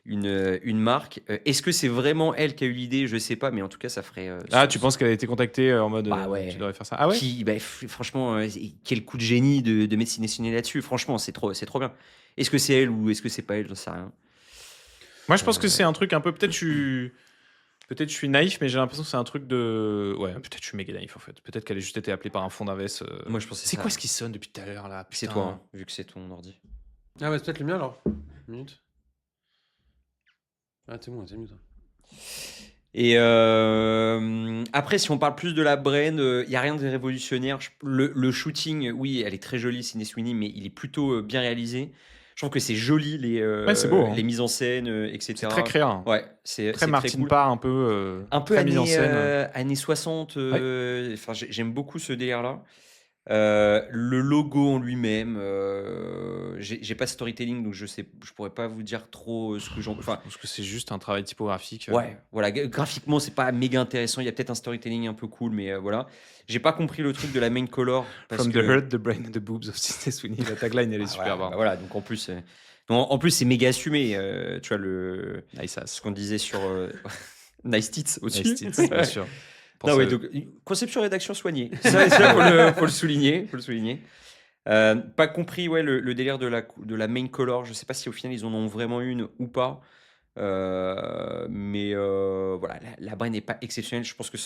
une marque. Est-ce que c'est vraiment elle qui a eu l'idée? Je sais pas, mais en tout cas, ça ferait. Ah, tu penses qu'elle a été contactée en mode Bah ouais. tu devrais faire ça? Ah ouais? Franchement, quel coup de génie de mettre Sidney Sweeney là-dessus. Franchement, c'est trop bien. Est-ce que c'est elle ou est-ce que c'est pas elle? J'en sais rien. Moi, je pense que c'est un truc un peu. Peut-être je suis naïf, mais j'ai l'impression que c'est un truc de. Ouais, peut-être je suis méga naïf en fait. Peut-être qu'elle a juste été appelée par un fonds d'invest. Moi, je pensais C'est ça. quoi ce qui sonne depuis tout à l'heure là? C'est Putain. toi, hein, vu que c'est ton ordi. Ah ouais, c'est peut-être le mien alors. Une minute. Ah, c'est bon, c'est mieux ça. Et après, si on parle plus de la brand, il n'y a rien de révolutionnaire. Le shooting, oui, elle est très jolie, Sidney Sweeney, mais il est plutôt bien réalisé. Je trouve que c'est joli, Ouais, c'est beau, hein. les mises en scène, etc. C'est très créa. Ouais, c'est Très très Martin cool. Parr, un peu. Un peu très mise en scène. années 60. Enfin, j'aime beaucoup ce délire-là. Le logo en lui-même, j'ai pas de storytelling, donc je pourrais pas vous dire trop ce que j'en. Je Enfin, pense que c'est juste un travail typographique. ouais, voilà, graphiquement, c'est pas méga intéressant. Il y a peut-être un storytelling un peu cool, mais voilà. J'ai pas compris le truc de la main color. Parce From que... the heart, the brain and the boobs of Sidney Sweeney. La tagline, elle est super voilà, bonne. voilà, donc en plus, en plus c'est méga assumé. Tu vois, Nice ass. ce qu'on disait sur Nice Tits au-dessus. Nice tits, bien sûr. Pour Non, ça, ouais, donc, conception rédaction soignée. Ça, faut le souligner. Faut le souligner. Pas compris, ouais, le délire de la main color. Je sais pas si au final ils en ont vraiment une ou pas. Mais voilà, la brand n'est pas exceptionnelle. Je pense que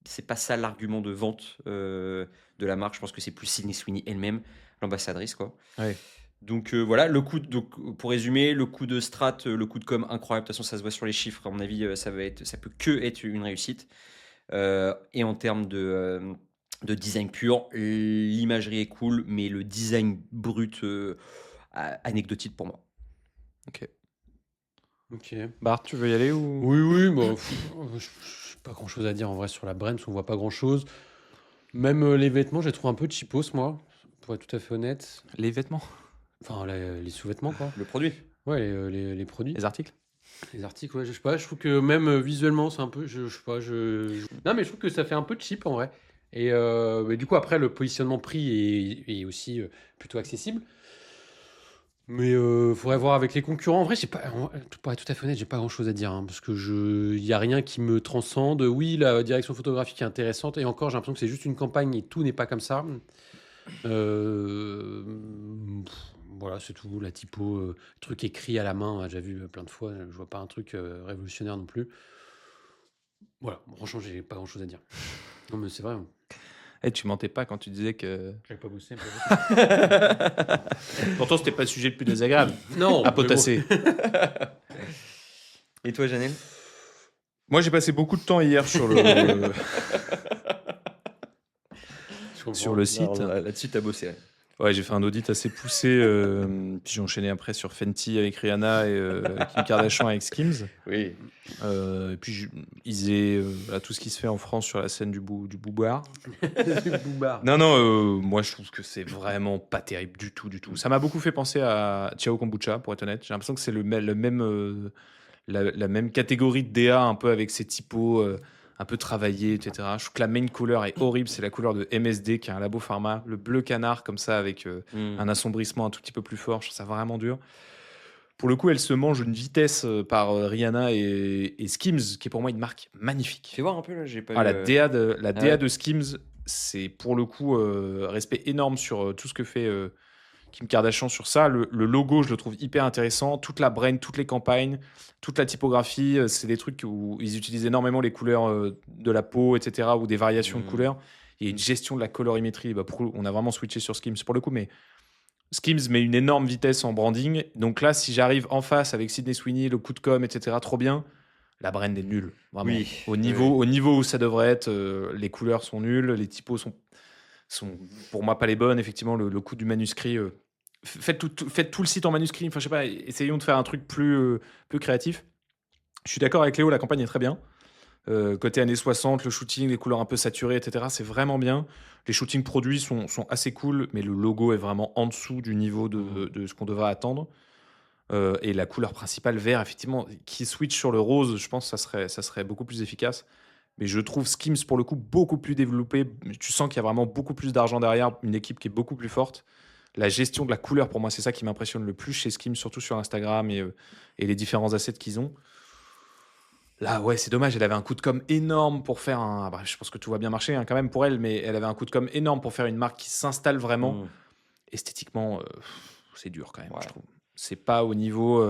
c'est pas ça l'argument de vente de la marque. Je pense que c'est plus Sidney Sweeney elle-même, l'ambassadrice, quoi. Ouais. Donc voilà, donc, pour résumer, le coup de strat, le coup de com incroyable. De toute façon, ça se voit sur les chiffres. À mon avis, ça peut que être une réussite. Et en termes de design pur, l'imagerie est cool, mais le design brut, anecdotique pour moi. Ok. Bart, tu veux y aller ou Oui, bah, j'ai pas grand chose à dire en vrai sur la brand, parce qu'on voit pas grand chose. Même les vêtements, je les trouve un peu cheapos, moi, pour être tout à fait honnête. les vêtements, Enfin, les sous-vêtements, quoi. Le produit. Ouais, les produits. les articles? Les articles, ouais, je sais pas, je trouve que même visuellement, c'est un peu. Je sais pas, Non, mais je trouve que ça fait un peu cheap en vrai. Et mais du coup, après, le positionnement prix est aussi plutôt accessible. Mais faudrait voir avec les concurrents. En vrai, pour être tout à fait honnête, j'ai pas grand chose à dire, hein, parce que il y a rien qui me transcende. Oui, la direction photographique est intéressante, et encore, j'ai l'impression que c'est juste une campagne et tout n'est pas comme ça. Voilà, c'est tout. La typo, truc écrit à la main, j'ai vu plein de fois. Je vois pas un truc révolutionnaire non plus. Voilà, franchement, j'ai pas grand chose à dire. Non, mais c'est vrai. Eh, tu mentais pas quand tu disais que. J'avais pas bossé. Pourtant, c'était pas le sujet le plus désagréable Non, à potasser. Et toi, Janelle? Moi, j'ai passé beaucoup de temps hier sur sur le site. Là-dessus, t'as bossé. Ouais. Ouais, j'ai fait un audit assez poussé. Puis j'ai enchaîné après sur Fenty avec Rihanna et Kim Kardashian avec Skims. Oui. Et puis Isée, tout ce qui se fait en France sur la scène du boubar. Boubard. Non, moi je trouve que c'est vraiment pas terrible du tout. Ça m'a beaucoup fait penser à Ciao Kombucha, pour être honnête. J'ai l'impression que c'est le même, la même catégorie de DA, un peu avec ses typos un peu travaillés, etc. Je trouve que la main couleur est horrible. C'est la couleur de MSD, qui est un labo pharma. Le bleu canard, comme ça, avec un assombrissement un tout petit peu plus fort. Je trouve ça vraiment dur. Pour le coup, elle se mange une vitesse par Rihanna et Skims, qui est pour moi une marque magnifique. Fais voir un peu là, j'ai pas Ah, vu. la DA ouais. de Skims, c'est pour le coup respect énorme sur tout ce que fait Kim Kardashian sur ça. Le logo, je le trouve hyper intéressant. Toute la brand, toutes les campagnes, toute la typographie, c'est des trucs où ils utilisent énormément les couleurs de la peau, etc., ou des variations de couleurs. Il y a une gestion de la colorimétrie. On a vraiment switché sur Skims pour le coup, mais Skims met une énorme vitesse en branding. Donc là, si j'arrive en face avec Sidney Sweeney, le coup de com', etc., trop bien. La brand est nulle, vraiment. Oui. Au niveau où ça devrait être, les couleurs sont nulles, les typos sont pour moi pas les bonnes. Effectivement, le coup du manuscrit. Faites tout le site en manuscrit. Enfin, je sais pas, essayons de faire un truc plus créatif. Je suis d'accord avec Léo, la campagne est très bien. Côté années 60, le shooting, les couleurs un peu saturées, etc., c'est vraiment bien. Les shootings produits sont assez cool, mais le logo est vraiment en dessous du niveau de ce qu'on devrait attendre. Et la couleur principale, vert, effectivement, qui switch sur le rose, je pense que ça serait beaucoup plus efficace. Mais je trouve Skims, pour le coup, beaucoup plus développé. Tu sens qu'il y a vraiment beaucoup plus d'argent derrière, une équipe qui est beaucoup plus forte. la gestion de la couleur, pour moi, c'est ça qui m'impressionne le plus chez Skims, surtout sur Instagram et les différents assets qu'ils ont. Là, ouais, c'est dommage. Elle avait un coup de com énorme pour faire un. Bah, je pense que tout va bien marcher quand même pour elle, mais elle avait un coup de com énorme pour faire une marque qui s'installe vraiment. Mm. Esthétiquement, c'est dur quand même, Ouais. je trouve. C'est pas au niveau.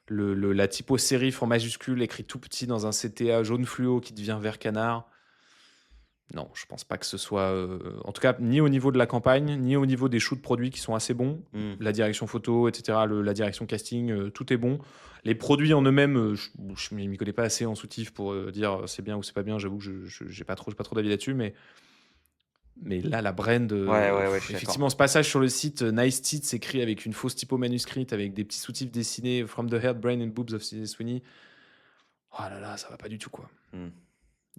La typo sérif en majuscule, écrit tout petit dans un CTA jaune fluo qui devient vert canard. Non, je pense pas que ce soit. En tout cas, ni au niveau de la campagne, ni au niveau des shoots produits qui sont assez bons. Mm. La direction photo, etc., la direction casting, tout est bon. Les produits en eux-mêmes, je ne m'y connais pas assez en soutif pour dire c'est bien ou c'est pas bien. J'avoue que je n'ai pas trop d'avis là-dessus, mais là, la brand, Ouais, je suis effectivement, ce passage sur le site Nice Tits écrit avec une fausse typo manuscrite, avec des petits sous-titres dessinés From the Head, Brain and Boobs of Sydney Sweeney. Oh là là, ça va pas du tout, quoi. Mm.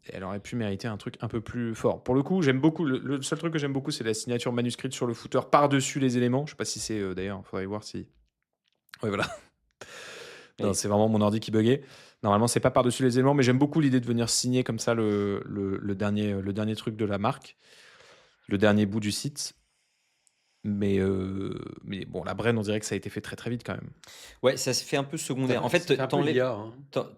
Et elle aurait pu mériter un truc un peu plus fort. Pour le coup, j'aime beaucoup. Le seul truc que j'aime beaucoup, c'est la signature manuscrite sur le footer par-dessus les éléments. Je sais pas si c'est d'ailleurs, il faudrait voir si. Ouais, voilà. Non, Oui. c'est vraiment mon ordi qui buguait. Normalement, c'est pas par-dessus les éléments, mais j'aime beaucoup l'idée de venir signer comme ça le dernier truc de la marque, le dernier bout du site. Mais bon, la brand, on dirait que ça a été fait très très vite quand même. Ouais, ça se fait un peu secondaire. En fait, C'est un peu t'enlèves l'IA, hein.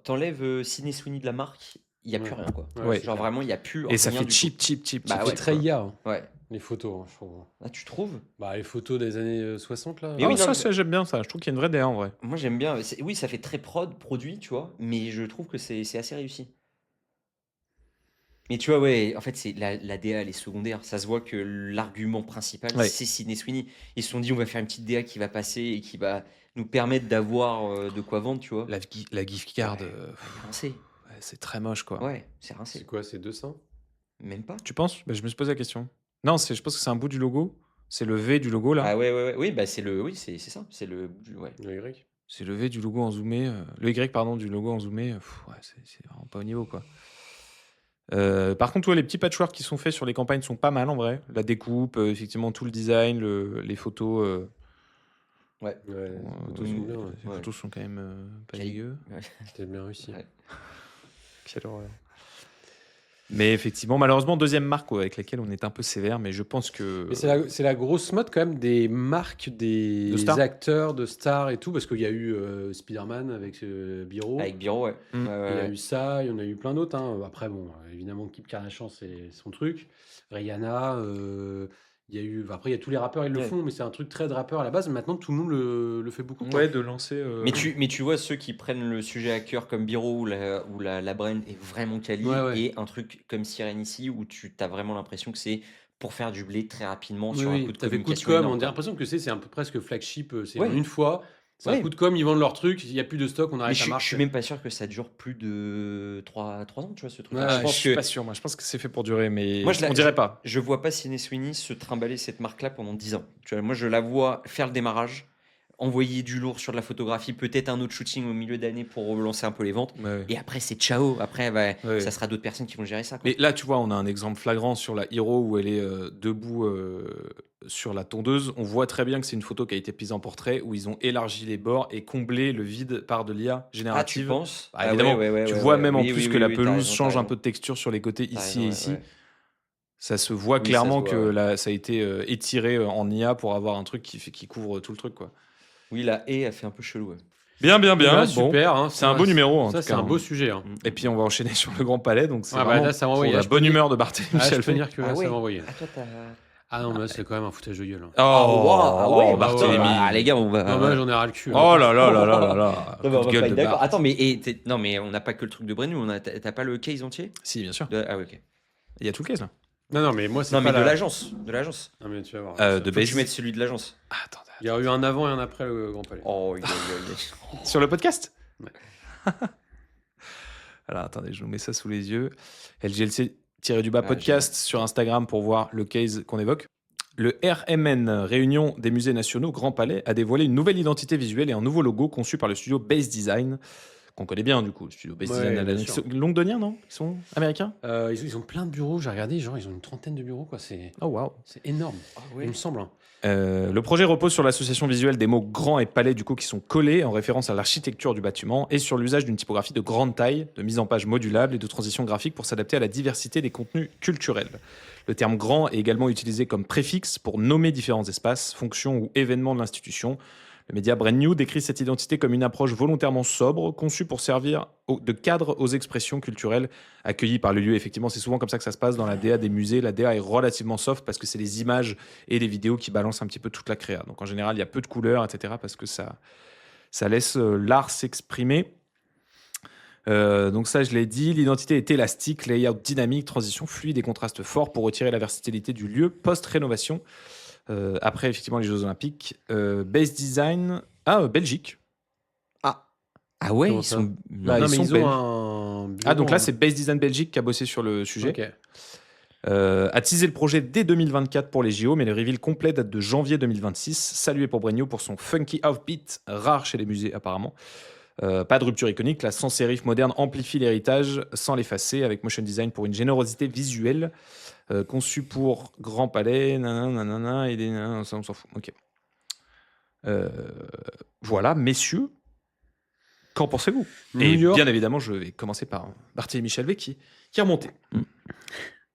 t'enlèves Sydney Sweeney de la marque, il n'y a plus Ouais. rien, quoi. Ouais, c'est Genre clair. vraiment, il n'y a plus Et ça rien fait du cheap. Bah C'est ouais, très quoi. IA, hein, tout. Ouais. les photos, hein, je trouve. Ah, tu trouves? Bah, les photos des années 60, là. Mais Ah, oui, non, ça, j'aime bien ça. Je trouve qu'il y a une vraie DA en vrai. Moi, j'aime bien. Oui, ça fait très produit, tu vois, mais je trouve que c'est assez réussi. Mais tu vois, ouais, en fait, c'est la DA, elle est secondaire. Ça se voit que l'argument principal, Ouais. c'est Sydney Sweeney. Ils se sont dit, on va faire une petite DA qui va passer et qui va nous permettre d'avoir de quoi vendre, tu vois. La gift card, Ouais, rincé. ouais, c'est très moche quoi. Ouais, c'est rincé. C'est quoi, c'est 200? Même pas. Tu penses? Bah, je me suis posé la question. Non, je pense que c'est un bout du logo. C'est le V du logo là. Ah ouais. Oui, bah oui, c'est ça. C'est ouais. Le Y. C'est le V du logo en zoomé. Le Y, pardon, du logo en zoomé. Ouais, c'est vraiment pas au niveau quoi. Par contre, ouais, les petits patchwork qui sont faits sur les campagnes sont pas mal en vrai. La découpe, effectivement, tout le design, les photos. Ouais. Ouais, les photos euh, sont bien, ouais. les photos sont quand même pas Quali- dégueu. Ouais. C'était bien réussi. Ouais. Quelle horreur. Mais effectivement, malheureusement, deuxième marque avec laquelle on est un peu sévère, mais je pense que. Mais c'est la grosse mode quand même des marques, des De stars. acteurs, de stars et tout, parce qu'il y a eu Spider-Man avec Biro, Avec Biro, ouais. Mm. Ouais, ouais, il y a ouais. eu ça, il y en a eu plein d'autres, hein. Après, bon, évidemment, Kim Kardashian, c'est son truc. Rihanna, il y a eu. Après, il y a tous les rappeurs, ils le Ouais. font, mais c'est un truc très de rappeur à la base. Maintenant, tout le monde le fait beaucoup. Ouais, de lancer. Mais tu vois, ceux qui prennent le sujet à cœur comme Biro ou la brand est vraiment quali, Ouais. et un truc comme Sirène ici où tu as vraiment l'impression que c'est pour faire du blé très rapidement Oui, sur un oui, coup de t'as fait coup de communication com, énorme, on a quoi. l'impression que c'est un peu presque flagship, c'est Ouais. en une fois, c'est un Ouais. coup de com, ils vendent leur truc, il n'y a plus de stock, on Mais arrête je la suis marche. même pas sûr que ça dure plus de 3 ans, tu vois, ce truc. Ouais, Je je pense suis que pas sûr. Moi, je pense que c'est fait pour durer, mais Moi, on dirait pas. je vois pas Sydney Sweeney se trimballer cette marque-là pendant 10 ans. Tu vois, moi, je la vois faire le démarrage, envoyer du lourd sur de la photographie, peut-être un autre shooting au milieu d'année pour relancer un peu les ventes. Ouais. Et après, c'est ciao. Après, Ouais. ça sera d'autres personnes qui vont gérer ça, quoi. Mais là, tu vois, on a un exemple flagrant sur la Hero où elle est debout sur la tondeuse. On voit très bien que c'est une photo qui a été prise en portrait où ils ont élargi les bords et comblé le vide par de l'IA Ah, tu générative. penses? Bah, évidemment, tu vois même en Oui, plus oui, que oui, la oui, t'as pelouse raison, change t'as un raison. peu de texture sur les côtés T'as ici raison, et ouais, ici. ouais. Ça se voit Oui, ça clairement se voit, que ouais. ça a été étiré en IA pour avoir un truc qui couvre tout le truc, quoi. Oui, la haie a fait un peu chelou. Ouais. Bien. Bah, Bon. super, hein, C'est un beau numéro, en ça tout c'est cas, un beau hein. sujet. Hein. Et puis on va enchaîner sur le Grand Palais, donc c'est Ah, bah, vraiment là, ça va pour envoyer. la Ah, je bonne peux humeur de Barthélémy Ah, je Chalfant. peux dire que là, ça ouais. va envoyer. Ah, toi, t'as. Ah non, mais là, c'est quand même un foutage de gueule. Hein. Ah ouais, Barthélémy. Ah, les gars, on va. Non, moi j'en ai ras le cul. Oh hein. là là. Non, mais on Coup va de gueule pas être de d'accord. Bart. Attends, mais non, mais on n'a pas que le truc de Brenu. T'as pas le case entier Si, bien sûr. Ah ouais, ok. Il y a tout le case là. Non, mais moi c'est Non, pas mais de la- l'agence. De l'agence. Non, mais tu vas voir. De Faut que base. tu mettes celui de l'agence. Ah, attends. Il y a eu un avant et un après le Grand Palais. Oh, Sur le podcast. Ouais. Alors attendez, je vous mets ça sous les yeux. LGLC-du-bas Ah, podcast sur Instagram pour voir le case qu'on évoque. Le RMN, Réunion des musées nationaux Grand Palais, a dévoilé une nouvelle identité visuelle et un nouveau logo conçu par le studio Base Design. qu'on connaît bien, du coup. Studio Best Ouais, Design à bien sûr. londoniens, non? Ils sont américains? Ils ont plein de bureaux, j'ai regardé, genre ils ont une trentaine de bureaux, quoi. C'est Oh, waouh. énorme, Ah il me semble. Hein. Le projet repose sur l'association visuelle des mots grand et palais du coup qui sont collés en référence à l'architecture du bâtiment et sur l'usage d'une typographie de grande taille, de mise en page modulable et de transition graphique pour s'adapter à la diversité des contenus culturels. Le terme grand est également utilisé comme préfixe pour nommer différents espaces, fonctions ou événements de l'institution. Le média Brand New décrit cette identité comme une approche volontairement sobre, conçue pour servir de cadre aux expressions culturelles accueillies par le lieu. Effectivement, c'est souvent comme ça que ça se passe dans la DA des musées. La DA est relativement soft parce que c'est les images et les vidéos qui balancent un petit peu toute la créa. Donc en général, il y a peu de couleurs, etc. parce que ça laisse l'art s'exprimer. Donc ça, je l'ai dit, l'identité est élastique, layout dynamique, transition fluide et contraste fort pour retirer la versatilité du lieu post-rénovation. Après, effectivement, les Jeux Olympiques. Base Design. Belgique. Ah ouais, Comment ils ça? sont. Bah, non, ils mais sont ils belges. ont un bureau, Donc là, hein. c'est Base Design Belgique qui a bossé sur le sujet. Ok. A teasé le projet dès 2024 pour les JO, mais le reveal complet date de janvier 2026. Salué pour Brand New pour son funky offbeat, rare chez les musées apparemment. Pas de rupture iconique, la sans-sérif moderne amplifie l'héritage sans l'effacer, avec motion design pour une générosité visuelle, conçu pour Grand Palais, nanana, et des nanana, ça on s'en fout. Ok. Voilà, messieurs, qu'en pensez-vous? New Et York, bien évidemment, je vais commencer par Barthélémy Chalvet qui est remonté.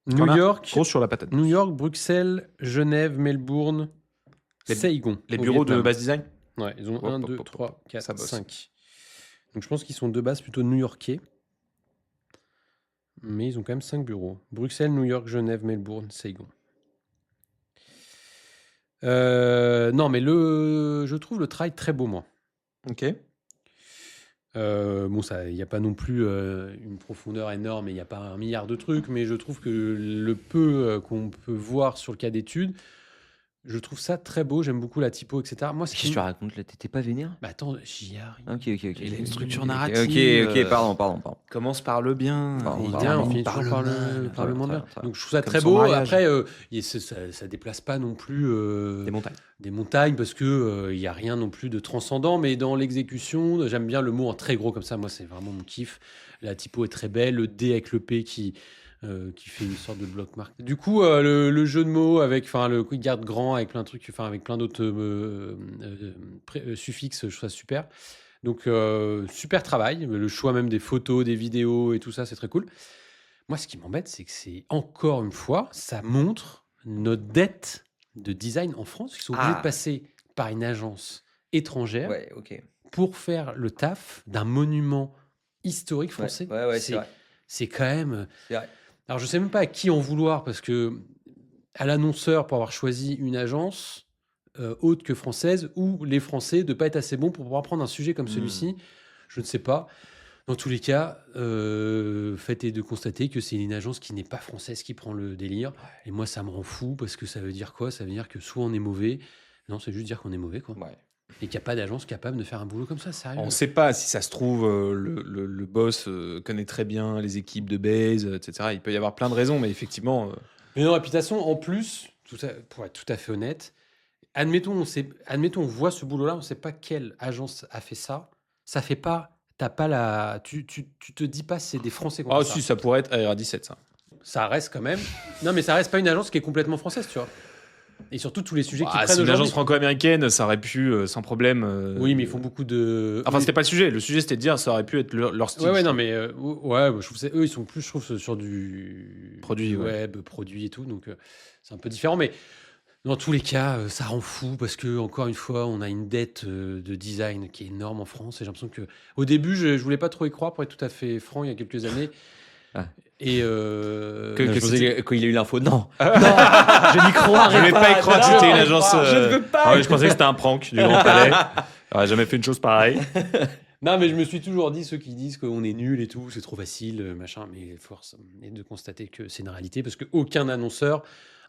New Voilà, York, Gros sur la patate. New York, Bruxelles, Genève, Melbourne, Les- Saigon. Les au bureaux de Vietnam. base design. Ouais, ils ont Hop, 1, hop, 2, hop, 3, ça 4, bosse. 5. Donc je pense qu'ils sont de base plutôt new-yorkais. Mais ils ont quand même 5 bureaux. Bruxelles, New York, Genève, Melbourne, Saigon. Non, mais je trouve le travail très beau, moi. Ok. Bon, il n'y a pas non plus une profondeur énorme et il n'y a pas un milliard de trucs, mais je trouve que le peu qu'on peut voir sur le cas d'études, je trouve ça très beau. J'aime beaucoup la typo, etc. Moi, ce Qu'est-ce qui que tu me- racontes là? T'étais pas vénère? Bah, attends, j'y arrive. Ok. Il a une structure Ok, narrative. Ok, pardon. Commence par le bien. Pardon, Et pardon, bien, on pardon. finit toujours par Très le bien, moins très bien. bien, très bien. Donc je trouve ça Comme très son beau. mariage. Après, ça déplace pas non plus Des montagnes. des montagnes parce que il y a rien non plus de transcendant, mais dans l'exécution, j'aime bien le mot en très gros comme ça. Moi, c'est vraiment mon kiff. La typo est très belle, le D avec le P qui fait une sorte de bloc marque. Du coup, le jeu de mots avec, enfin, le garde grand avec plein de trucs, enfin, avec plein d'autres suffixes, je trouve ça super. Donc, super travail. Le choix même des photos, des vidéos et tout ça, c'est très cool. Moi, ce qui m'embête, c'est que c'est encore une fois, ça montre notre dette de design en France. Ils sont obligés de Ah. passer par une agence étrangère Ouais, ok. pour faire le taf d'un monument historique Ouais, français. ouais, c'est vrai. C'est quand même. C'est vrai. Alors, je sais même pas à qui en vouloir parce que à l'annonceur pour avoir choisi une agence autre que française ou les Français de pas être assez bons pour pouvoir prendre un sujet comme celui-ci. Je ne sais pas. Dans tous les cas, fait est de constater que c'est une agence qui n'est pas française qui prend le délire. Et moi, ça me rend fou parce que ça veut dire quoi? Ça veut dire que soit on est mauvais. Non, c'est juste dire qu'on est mauvais, quoi. Ouais. Et qu'il n'y a pas d'agence capable de faire un boulot comme ça, sérieux. On ne sait pas si ça se trouve, le boss connaît très bien les équipes de base, etc. Il peut y avoir plein de raisons, mais effectivement. Mais non, réputation, en plus, pour être tout à fait honnête, admettons, on voit ce boulot-là, on ne sait pas quelle agence a fait ça. Ça fait pas. T'as pas la. Tu te dis pas c'est des Français qui ont Ah, fait ça. si, ça pourrait être ARA17, ça. Ça reste quand même. Non, mais ça reste pas une agence qui est complètement française, tu vois. Et surtout tous les sujets qu'ils Ah, prennent c'est une aujourd'hui. agence franco-américaine, ça aurait pu, sans problème. Oui, mais ils font beaucoup de. Enfin, oui. c'était pas le sujet. Le sujet, c'était de dire ça aurait pu être leur style. Ouais, non, mais ouais, je trouve eux, ils sont plus, je trouve, sur du Produit, du ouais. web, produit et tout, donc c'est un peu différent. Mais dans tous les cas, ça rend fou parce que encore une fois, on a une dette de design qui est énorme en France. Et j'ai l'impression que, au début, je voulais pas trop y croire, pour être tout à fait franc, il y a quelques années. Ah. Et Que c'était- quand il a eu l'info, non. Je n'y crois Je voulais pas y croire que non, c'était une je agence. crois. Je ne veux pas. Ah ouais, je pensais que c'était un prank du Grand Palais. J'aurais jamais fait une chose pareille. Non, mais je me suis toujours dit, ceux qui disent qu'on est nul et tout, c'est trop facile, machin, mais force est de constater que c'est une réalité, parce qu'aucun annonceur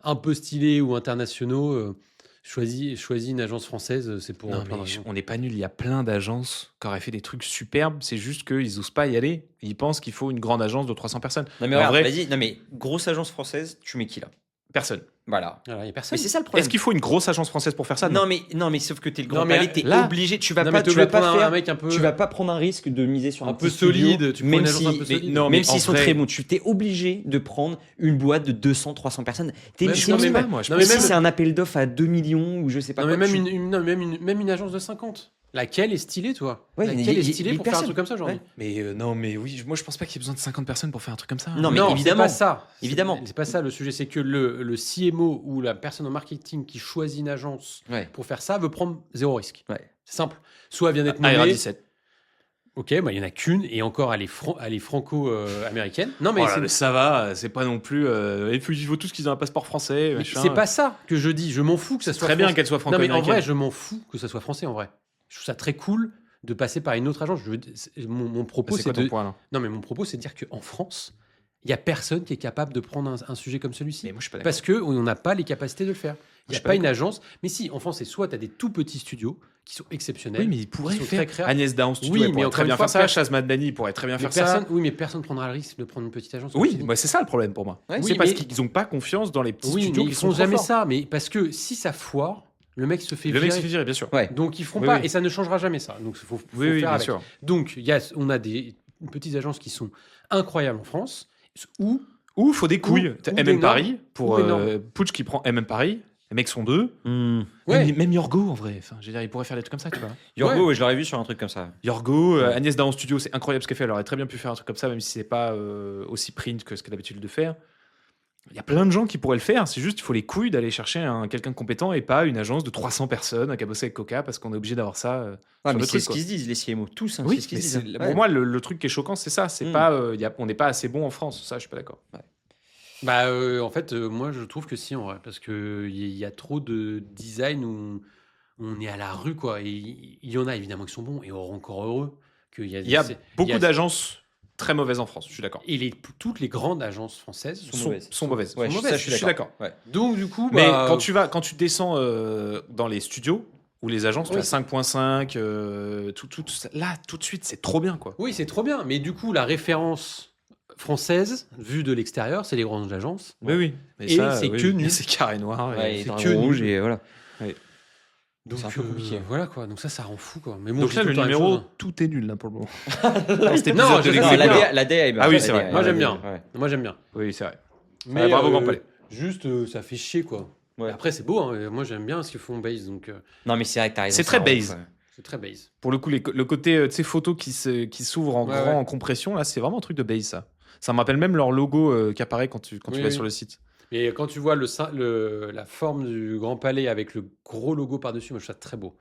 un peu stylé ou internationaux choisit une agence française, c'est pour Non, plein de mais raisons. on n'est pas nul. Il y a plein d'agences qui auraient fait des trucs superbes. C'est juste qu'ils osent pas y aller. Ils pensent qu'il faut une grande agence de 300 personnes. Non mais En regarde, vrai- vas-y. Non mais grosse agence française, tu mets qui là? Personne. Voilà. Alors, il y a Mais personne. c'est ça le problème. Est-ce qu'il faut une grosse agence française pour faire ça? Non mais sauf que t'es le Grand Non, mais Palais, t'es là- obligé, tu Non, vas mais pas, t'es tu vas obligé de prendre pas faire, un mec un peu. tu vas pas prendre un risque de miser sur Un un peu petit studio, solide, tu prends même une agence si, un peu solide. non, mais même s'ils en sont vrai- très bons, tu t'es obligé de prendre une boîte de 200-300 personnes. T'es Même je si- sais non, mais pas, même- moi, je non, pense mais si même- c'est un appel d'offres à 2 millions ou je sais pas Non, quoi. mais même, tu- non, même une agence de 50. Laquelle est stylée, toi? Ouais, Laquelle il y a- est stylée il y a pour faire un personne. truc comme ça aujourd'hui? Ouais. Mais non, mais oui, moi je pense pas qu'il y ait besoin de 50 personnes pour faire un truc comme ça. Non, mais non, évidemment. c'est pas ça. Évidemment. C'est pas ça le sujet. C'est que le CMO ou la personne en marketing qui choisit une agence Ouais. pour faire ça veut prendre zéro risque. Ouais. C'est simple. Soit elle vient d'être Ah, nommée. RA17. Ok, bah, il y en a qu'une et encore elle est franco-américaine. Non, mais Oh là c'est- là, ça va, c'est pas non plus. Il faut tous qu'ils aient un passeport français. mais machin. c'est pas ça que je dis. Je m'en fous que ça soit Très bien français. qu'elle soit Non, mais en franco-américaine. vrai, je m'en fous que ça soit français en vrai. Je trouve ça très cool de passer par une autre agence. Mon propos, C'est quoi c'est ton point là? Non, mais mon propos, c'est de dire qu'en France, il y a personne qui est capable de prendre un sujet comme Mais celui-ci. moi je suis pas d'accord. Parce qu'on n'a pas les capacités de le faire. Il n'y Je a suis pas pas une agence. Mais si, en France, c'est soit tu as des tout petits studios qui sont exceptionnels. Oui, mais il pourrait Ils sont faire. très créatifs. Agnès Daon Studio, Oui, elle mais pourrait encore très une bien fois, faire ça. personne- Chaz Madani pourrait très bien Mais faire personne, ça. oui, mais personne prendra le risque de prendre une petite agence. Oui, comme je bah, c'est ça le problème pour moi. Ouais. Oui, C'est parce mais- qu'ils n'ont pas confiance dans les petits dis. Oui, studios mais qui ils sont font trop jamais forts. ça. Mais parce que si ça foire, le mec se fait Le mec virer. se fait virer, bien sûr. Ouais. Donc ils feront Oui, pas oui. et ça ne changera jamais ça. Donc il faut Oui, oui, faire bien avec. sûr. Donc on a des petites agences qui sont incroyables en France où Ou faut des couilles. ou T'as des MM normes. Paris pour Ou des normes. Putsch qui prend MM Paris. Les mecs sont deux. Hmm. Ouais. Même Yorgo en vrai. Enfin, je veux dire, il pourrait faire des trucs comme ça, tu vois. Yorgo, Ouais. ouais, je l'aurais vu sur un truc comme ça. Yorgo, Agnès Daon Studio, c'est incroyable ce qu'elle fait. Elle aurait très bien pu faire un truc comme ça, même si c'est pas aussi print que ce qu'elle a l'habitude de faire. Il y a plein de gens qui pourraient le faire. C'est juste qu'il faut les couilles d'aller chercher quelqu'un de compétent et pas une agence de 300 personnes qui a bossé avec Coca parce qu'on est obligé d'avoir ça. Ouais, sur mais le c'est truc, ce quoi. qu'ils se disent, les CMO. Tous, hein, Oui, c'est ce qu'ils mais se disent. pour moi, le truc qui est choquant, c'est ça. C'est Mm. pas, on n'est pas assez bon en France. Ça, je suis pas d'accord. Bah, en fait, moi, je trouve que si, en vrai, parce qu'il y a trop de design où on est à la rue, quoi. Et il y en a évidemment qui sont bons, et encore heureux qu'il y a, Il y a c'est- beaucoup il y a- d'agences très mauvaises en France. Je suis d'accord. Et toutes les grandes agences françaises Sont mauvaises. Sont mauvaises. Ouais, sont ça, mauvaises, je suis d'accord. Ouais. Donc, du coup, Mais bah, quand tu descends dans les studios ou les agences, tu Oui, as 5.5, là, tout de suite, c'est trop bien, quoi. oui, c'est trop bien. Mais du coup, la référence française, vue de l'extérieur, c'est les grandes agences. Oui, oui. Mais Et c'est que nul. C'est carré noir. Ouais, et c'est dragon que rouge nul. et voilà. Donc, C'est un peu compliqué. Voilà, quoi. Donc, ça rend fou, quoi. Mais bon, Donc je là, dis le tout le temps la même numéro, chose, hein. tout est nul, là, pour le moment. Dans cet Non, épisode je de sais Non, c'est l'ex-école. cool. la DA est Ah oui, la c'est DA, vrai. ouais, Moi, j'aime la bien. DA, ouais. Moi, j'aime bien. Oui, c'est vrai. Mais bravo, Grand Palais. Juste, ça fait chier, quoi. Ouais. Après, c'est beau. Hein. Moi, j'aime bien ce qu'ils font en base. Donc, Non, mais c'est vrai que t'as raison. C'est ça très rend base. ouf, ouais. c'est très base. Pour le coup, le côté, tu sais, photo qui s'ouvre en Ouais, grand, ouais. en compression, là, c'est vraiment un truc de base, ça. Ça me rappelle même leur logo qui apparaît quand tu Oui, vas oui. sur le site. Et quand tu vois la forme du Grand Palais avec le gros logo par-dessus, moi, je trouve ça très beau.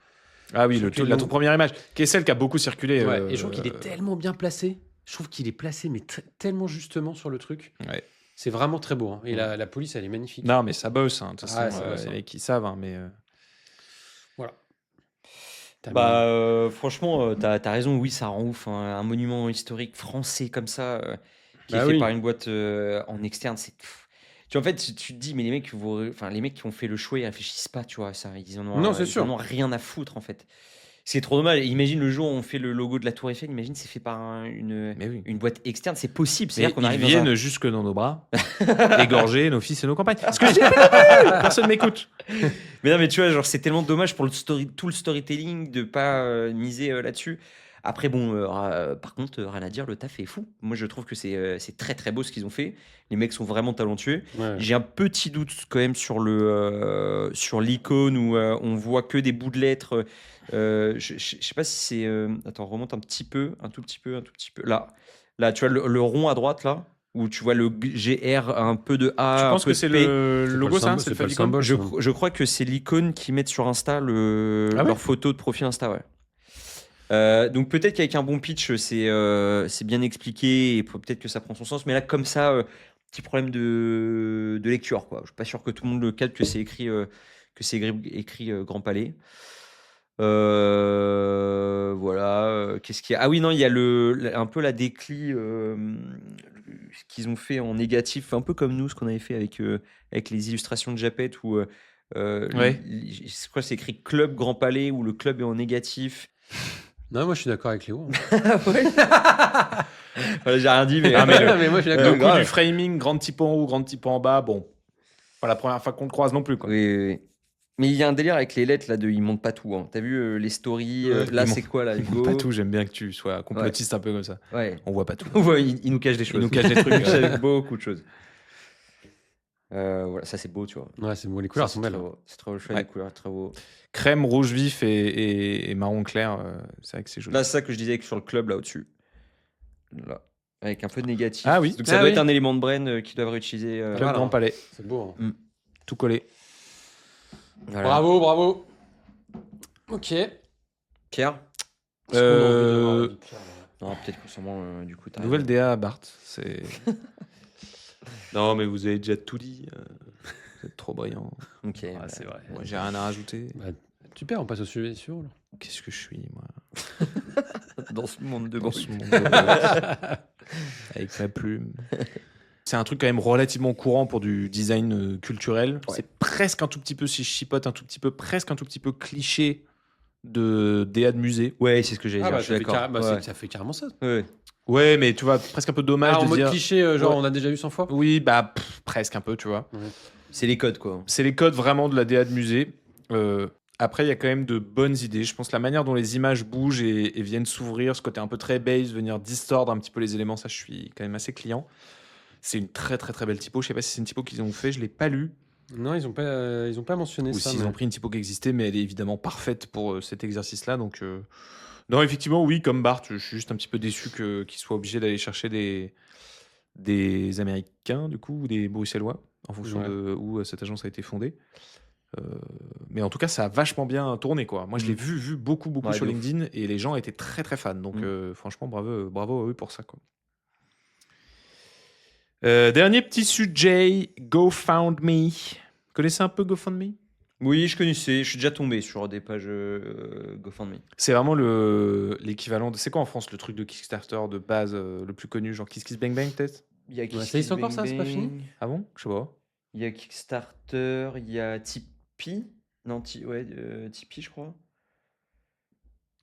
Ah oui, Je trouve que la nous- toute première image, qui est celle qui a beaucoup circulé. Ouais, et je trouve qu'il est tellement bien placé. Je trouve qu'il est placé, mais tellement justement sur le truc. Ouais. C'est vraiment très beau. Hein. Et la police, elle est magnifique. Non, mais ça bosse, hein. De toute façon, Ah, ça bosse, les hein. mecs, ils savent, hein, mais... T'as Bah, franchement, t'as raison, oui, ça rend ouf. Hein. Un monument historique français comme ça, qui Bah est fait oui. par une boîte en externe, c'est. Tu vois, en fait, tu te dis, mais les mecs, les mecs qui ont fait le choix, ils réfléchissent pas, tu vois, ça. Ils en ont, Non, c'est sûr. Ils en ont rien à foutre, en fait. C'est trop dommage. Imagine le jour où on fait le logo de la Tour Eiffel, imagine c'est fait par Mais oui. une boîte externe, c'est possible. Mais C'est-à-dire qu'on ils arrive dans viennent un... jusque dans nos bras, égorger nos fils et nos campagnes. Ce que je dis depuis le début, personne m'écoute. Mais non, mais tu vois, genre, c'est tellement dommage pour tout le storytelling de pas miser là-dessus. Après, bon, par contre, rien à dire, le taf est fou. Moi, je trouve que c'est très très beau ce qu'ils ont fait. Les mecs sont vraiment talentueux. Ouais. J'ai un petit doute quand même sur l'icône où on voit que des bouts de lettres. Je sais pas si c'est. Attends, remonte un petit peu, un tout petit peu. Là, tu vois le rond à droite là, où tu vois le GR, un peu de A. Tu un penses peu que c'est de P. le C'est logo, pas ça? le C'est le symbole, favicon? symbole. Je crois que c'est l'icône qu'ils mettent sur Insta, Ah ouais leur photo de profil Insta, ouais. Donc peut-être qu'avec un bon pitch, c'est bien expliqué et peut-être que ça prend son sens. Mais là, comme ça, petit problème de lecture, quoi. Je suis pas sûr que tout le monde le calque que c'est écrit, écrit Grand Palais. Voilà. Qu'est-ce qu'il y a? Ah oui, non, il y a un peu la décli qu'ils ont fait en négatif, un peu comme nous, ce qu'on avait fait avec les illustrations de Japet où Ouais. c'est quoi, c'est écrit Club Grand Palais où le club est en négatif. Non, moi, je suis d'accord avec Léo. hein. Voilà, j'ai rien dit, mais, Ah, mais mais moi, je suis Le d'accord. coup grave. du framing, grand typo en haut, grand typo en bas, bon. pas la première fois qu'on le croise non plus, quoi. Oui, oui, oui. Mais il y a un délire avec les lettres là, ils montent pas tout. Hein. T'as vu les stories là, Ils c'est quoi là, Ils montrent Hugo? pas tout, j'aime bien que tu sois complotiste un peu comme ça. Ouais. On voit pas tout. Ouais, il nous cache des choses. Il nous cache des trucs. Il nous cache beaucoup de choses. Voilà, ça c'est beau, tu vois. Ouais, c'est beau, les couleurs Ça, sont c'est belles. très beau. C'est très beau, le choix Ouais. des couleurs, très beau. Crème, rouge vif et marron clair, c'est vrai que c'est joli. Là, c'est ça que je disais sur le club là au-dessus. Là. Avec un peu de négatif. Ah oui. Donc ça Ah doit oui. être un élément de brain qu'ils doivent réutiliser. Club Voilà. Grand Palais, C'est beau. Hein. tout collé. Voilà. Bravo, bravo. Ok. Pierre? Est-ce qu'on a envie de voir la vie de Pierre, là Non, peut-être que sûrement du coup t'as Nouvelle raison. DA à Bart. C'est. Non, mais vous avez déjà tout dit. Vous êtes trop brillant. Ok. Ah, c'est vrai. Moi, j'ai rien à rajouter. Bah, super, on passe au sujet suivant. Là. Qu'est-ce que je suis, moi, Dans ce monde de dans bruit. ce monde de- avec ma plume. C'est un truc quand même relativement courant pour du design culturel. Ouais. C'est presque un tout petit peu, si je chipote un tout petit peu, presque un tout petit peu cliché de DA de musée. Ouais, c'est ce que j'allais dire. Je suis d'accord. Ouais. ça fait carrément ça. Ouais. Ouais, mais tu vois, presque un peu dommage en de mode dire. cliché, genre Ouais. on a déjà vu 100 fois. Oui, bah presque un peu, tu vois. C'est les codes quoi. C'est les codes vraiment de la DA de musée. Après, il y a quand même de bonnes idées. Je pense la manière dont les images bougent et viennent s'ouvrir, ce côté un peu très base, venir distordre un petit peu les éléments, ça, je suis quand même assez client. C'est une très très très belle typo. Je sais pas si c'est une typo qu'ils ont fait, je l'ai pas lu. Non, ils ont pas mentionné Ou ça. s'ils mais- ont pris une typo qui existait, mais elle est évidemment parfaite pour cet exercice-là. Donc, non, effectivement, oui, comme Bart, je suis juste un petit peu déçu qu'ils soient obligés d'aller chercher des Américains, du coup, ou des Bruxellois, en fonction Ouais. de où cette agence a été fondée. Mais en tout cas, ça a vachement bien tourné, quoi. Moi, je l'ai vu beaucoup Ouais, sur de ouf. LinkedIn et les gens étaient très très fans. Donc, franchement, bravo à eux pour ça, quoi. Dernier petit sujet, GoFundMe. Vous connaissez un peu GoFundMe? Oui, je connaissais. Je suis déjà tombé sur des pages GoFundMe. C'est vraiment l'équivalent de. C'est quoi en France le truc de Kickstarter de base le plus connu, genre Kiss Kiss Bang Bang peut-être? Il y a ça existe encore, ça, c'est pas fini Ah bon? Je sais pas. Il y a Kickstarter, il y a Tipeee. Non, Tipeee, je crois.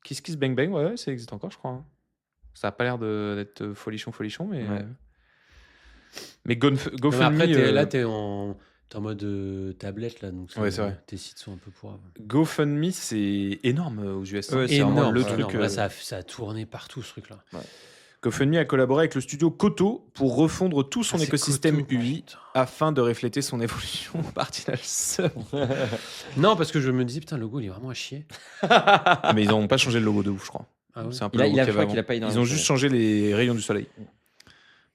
Kiss Kiss Bang Bang, ouais, ça existe encore, je crois. Hein. Ça a pas l'air d'être folichon, mais. Ouais. Mais Non, mais GoFundMe. après, t'es en mode tablette, là. Donc Ouais, c'est vrai. Tes sites sont un peu pourrables. GoFundMe, c'est énorme aux US. hein. Ouais, c'est C'est vraiment énorme, le ouais, truc. Là, ça a tourné partout, ce truc-là. GoFundMe a collaboré avec le studio Koto pour refondre tout son c'est écosystème Koto, UI putain. afin de refléter son évolution marginale. Non, parce que je me disais, putain, le logo, il est vraiment à chier. Mais ils n'ont pas changé le logo de ouf, je crois. Ah ouais. C'est un peu Il a, le logo je qu'il y crois avait qu'il a avant. pas Ils énormément ont juste changé les rayons du soleil.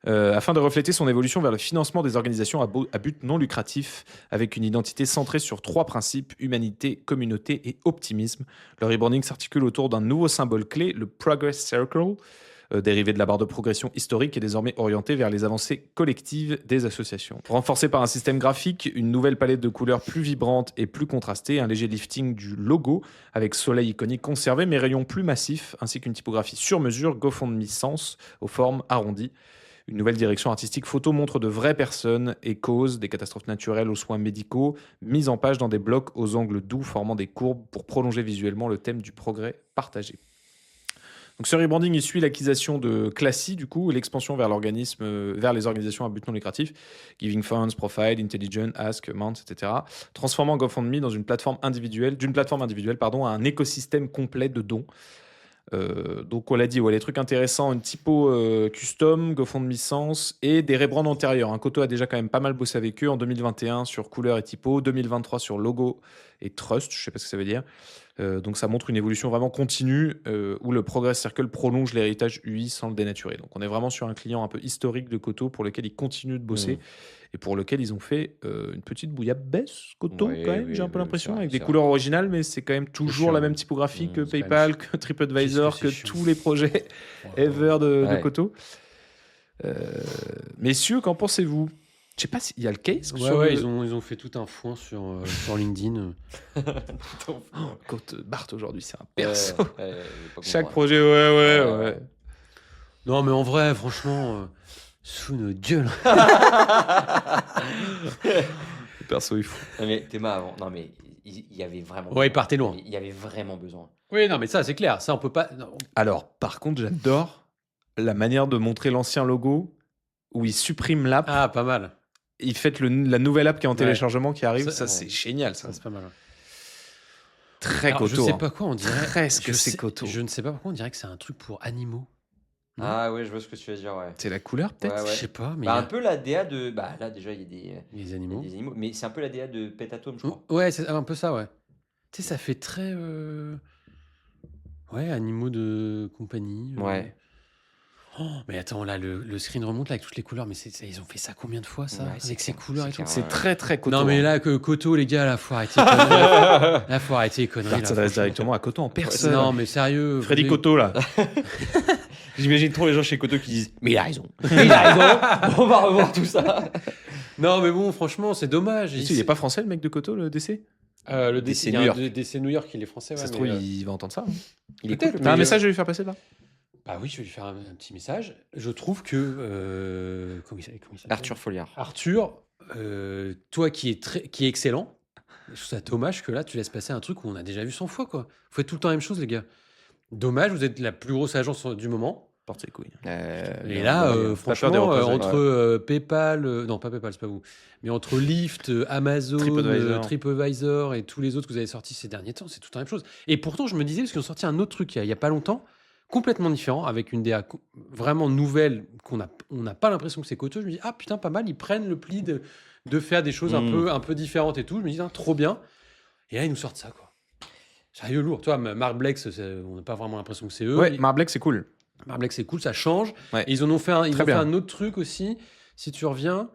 Afin de refléter son évolution vers le financement des organisations à but non lucratif, avec une identité centrée sur 3 principes, humanité, communauté et optimisme. Le rebranding s'articule autour d'un nouveau symbole clé, le Progress Circle, dérivé de la barre de progression historique et désormais orienté vers les avancées collectives des associations. Renforcé par un système graphique, une nouvelle palette de couleurs plus vibrante et plus contrastée, un léger lifting du logo, avec soleil iconique conservé mais rayons plus massifs, ainsi qu'une typographie sur mesure GoFundMe Sense aux formes arrondies. Une nouvelle direction artistique photo montre de vraies personnes et causes, des catastrophes naturelles aux soins médicaux, mises en page dans des blocs aux angles doux formant des courbes pour prolonger visuellement le thème du progrès partagé. Donc ce rebranding il suit l'acquisition de Classy, du coup, et l'expansion vers les organisations à but non lucratif, Giving Funds, Profile, Intelligent, Ask, Mount, etc., transformant GoFundMe dans d'une plateforme individuelle, à un écosystème complet de dons. Donc on l'a dit, les trucs intéressants, une typo custom, GoFundMe Sense et des rebrands antérieurs. Un Koto a déjà quand même pas mal bossé avec eux en 2021 sur couleur et typo, 2023 sur logo et trust, je sais pas ce que ça veut dire. Donc ça montre une évolution vraiment continue où le Progress Circle prolonge l'héritage UI sans le dénaturer. Donc on est vraiment sur un client un peu historique de Koto pour lequel ils continuent de bosser et pour lequel ils ont fait une petite bouillabaisse Koto Ouais, quand même, oui, j'ai un peu oui, l'impression, c'est vrai, avec des c'est couleurs originales, mais c'est quand même toujours chiant. la même typographie que C'est quand même PayPal, que TripAdvisor, Qu'est-ce que que c'est chiant. tous les projets ever de Ouais. Koto. Messieurs, qu'en pensez-vous? Je sais pas s'il y a le case sur Ouais, le- ils ont fait tout un foin sur LinkedIn. Quand Bart aujourd'hui, c'est un perso. Chaque Chaque projet, ouais. Non, mais en vrai, franchement, sous nos gueules. Le perso, il faut. Non, mais Théma avant. Non, mais il y avait vraiment. Ouais, il partait loin. Il y avait vraiment besoin. Oui, non, mais ça, c'est clair. Ça, on peut pas. non, Alors, par contre, j'adore la manière de montrer l'ancien logo où il supprime l'app Ah, pas mal. ils fêtent la nouvelle app qui est en Ouais. téléchargement qui arrive. Ça, Ça, ouais. c'est génial. Ça. Ça, c'est pas mal. Très Alors, coton. je sais hein. pas quoi on dirait. Presque je c'est sais- coton. Je ne sais pas pourquoi on dirait que c'est un truc pour animaux. Non. Ah ouais, je vois ce que tu veux dire, ouais. C'est la couleur, peut-être Ouais, Je sais pas, mais Bah, il y un a peu la DA de. Bah là, déjà, il y a les il y a animaux. des animaux. Mais c'est un peu la DA de Petatom, je crois. Ouais, c'est un peu ça, ouais. Tu sais, ça fait très. Ouais, animaux de compagnie. Ouais. Oh, mais attends, là, le screen remonte là, avec toutes les couleurs. Mais ils ont fait ça combien de fois, ça Ouais, c'est avec ces clair, couleurs c'est et tout. clair, C'est ouais. très, très coton. Non, mais hein. là, que Koto, les gars, là, faut arrêter. les conneries. Là, faut arrêter les conneries. Ça là, s'adresse franchement. directement à Coton en personne. Non, mais sérieux. Freddy vous- Coton, là. J'imagine trop les gens chez Koto qui disent Mais il a raison. Il a raison. On va revoir tout ça. Non, mais bon, franchement, c'est dommage. Il est pas français, le mec de Coton, le DC Le DC DC New York. DC New York, il est français. Ça Ouais, se mais, trouve, il va entendre ça. hein. Il est Peut-être, cool. mais- T'as un message à lui faire passer, là Bah oui, je vais lui faire un petit message. Je trouve que. Comment il s'appelle Arthur Folliard. Arthur, toi qui est excellent, je trouve ça dommage que là, tu laisses passer un truc où on a déjà vu 100 fois, quoi. Vous faites tout le temps la même chose, les gars. Dommage, vous êtes la plus grosse agence du moment. Porte ses couilles. Et là, pas peur des franchement, représailles. entre PayPal, non pas PayPal, c'est pas vous, mais entre Lyft, Amazon, TripAdvisor. TripAdvisor et tous les autres que vous avez sortis ces derniers temps, c'est tout la même chose. Et pourtant, je me disais, parce qu'ils ont sorti un autre truc il y a pas longtemps, complètement différent, avec une DA vraiment nouvelle, on n'a pas l'impression que c'est coûteux. Je me dis, ah putain, pas mal, ils prennent le pli de faire des choses un peu différentes et tout. Je me dis, ah, trop bien. Et là, ils nous sortent ça, quoi. Sérieux, lourd. Toi, Mark Blex, on n'a pas vraiment l'impression que c'est eux. Ouais, Marbleck, c'est cool. Marblex, c'est cool, ça change. Ouais. Et ils en ont fait Très bien. un autre truc aussi. Si tu reviens,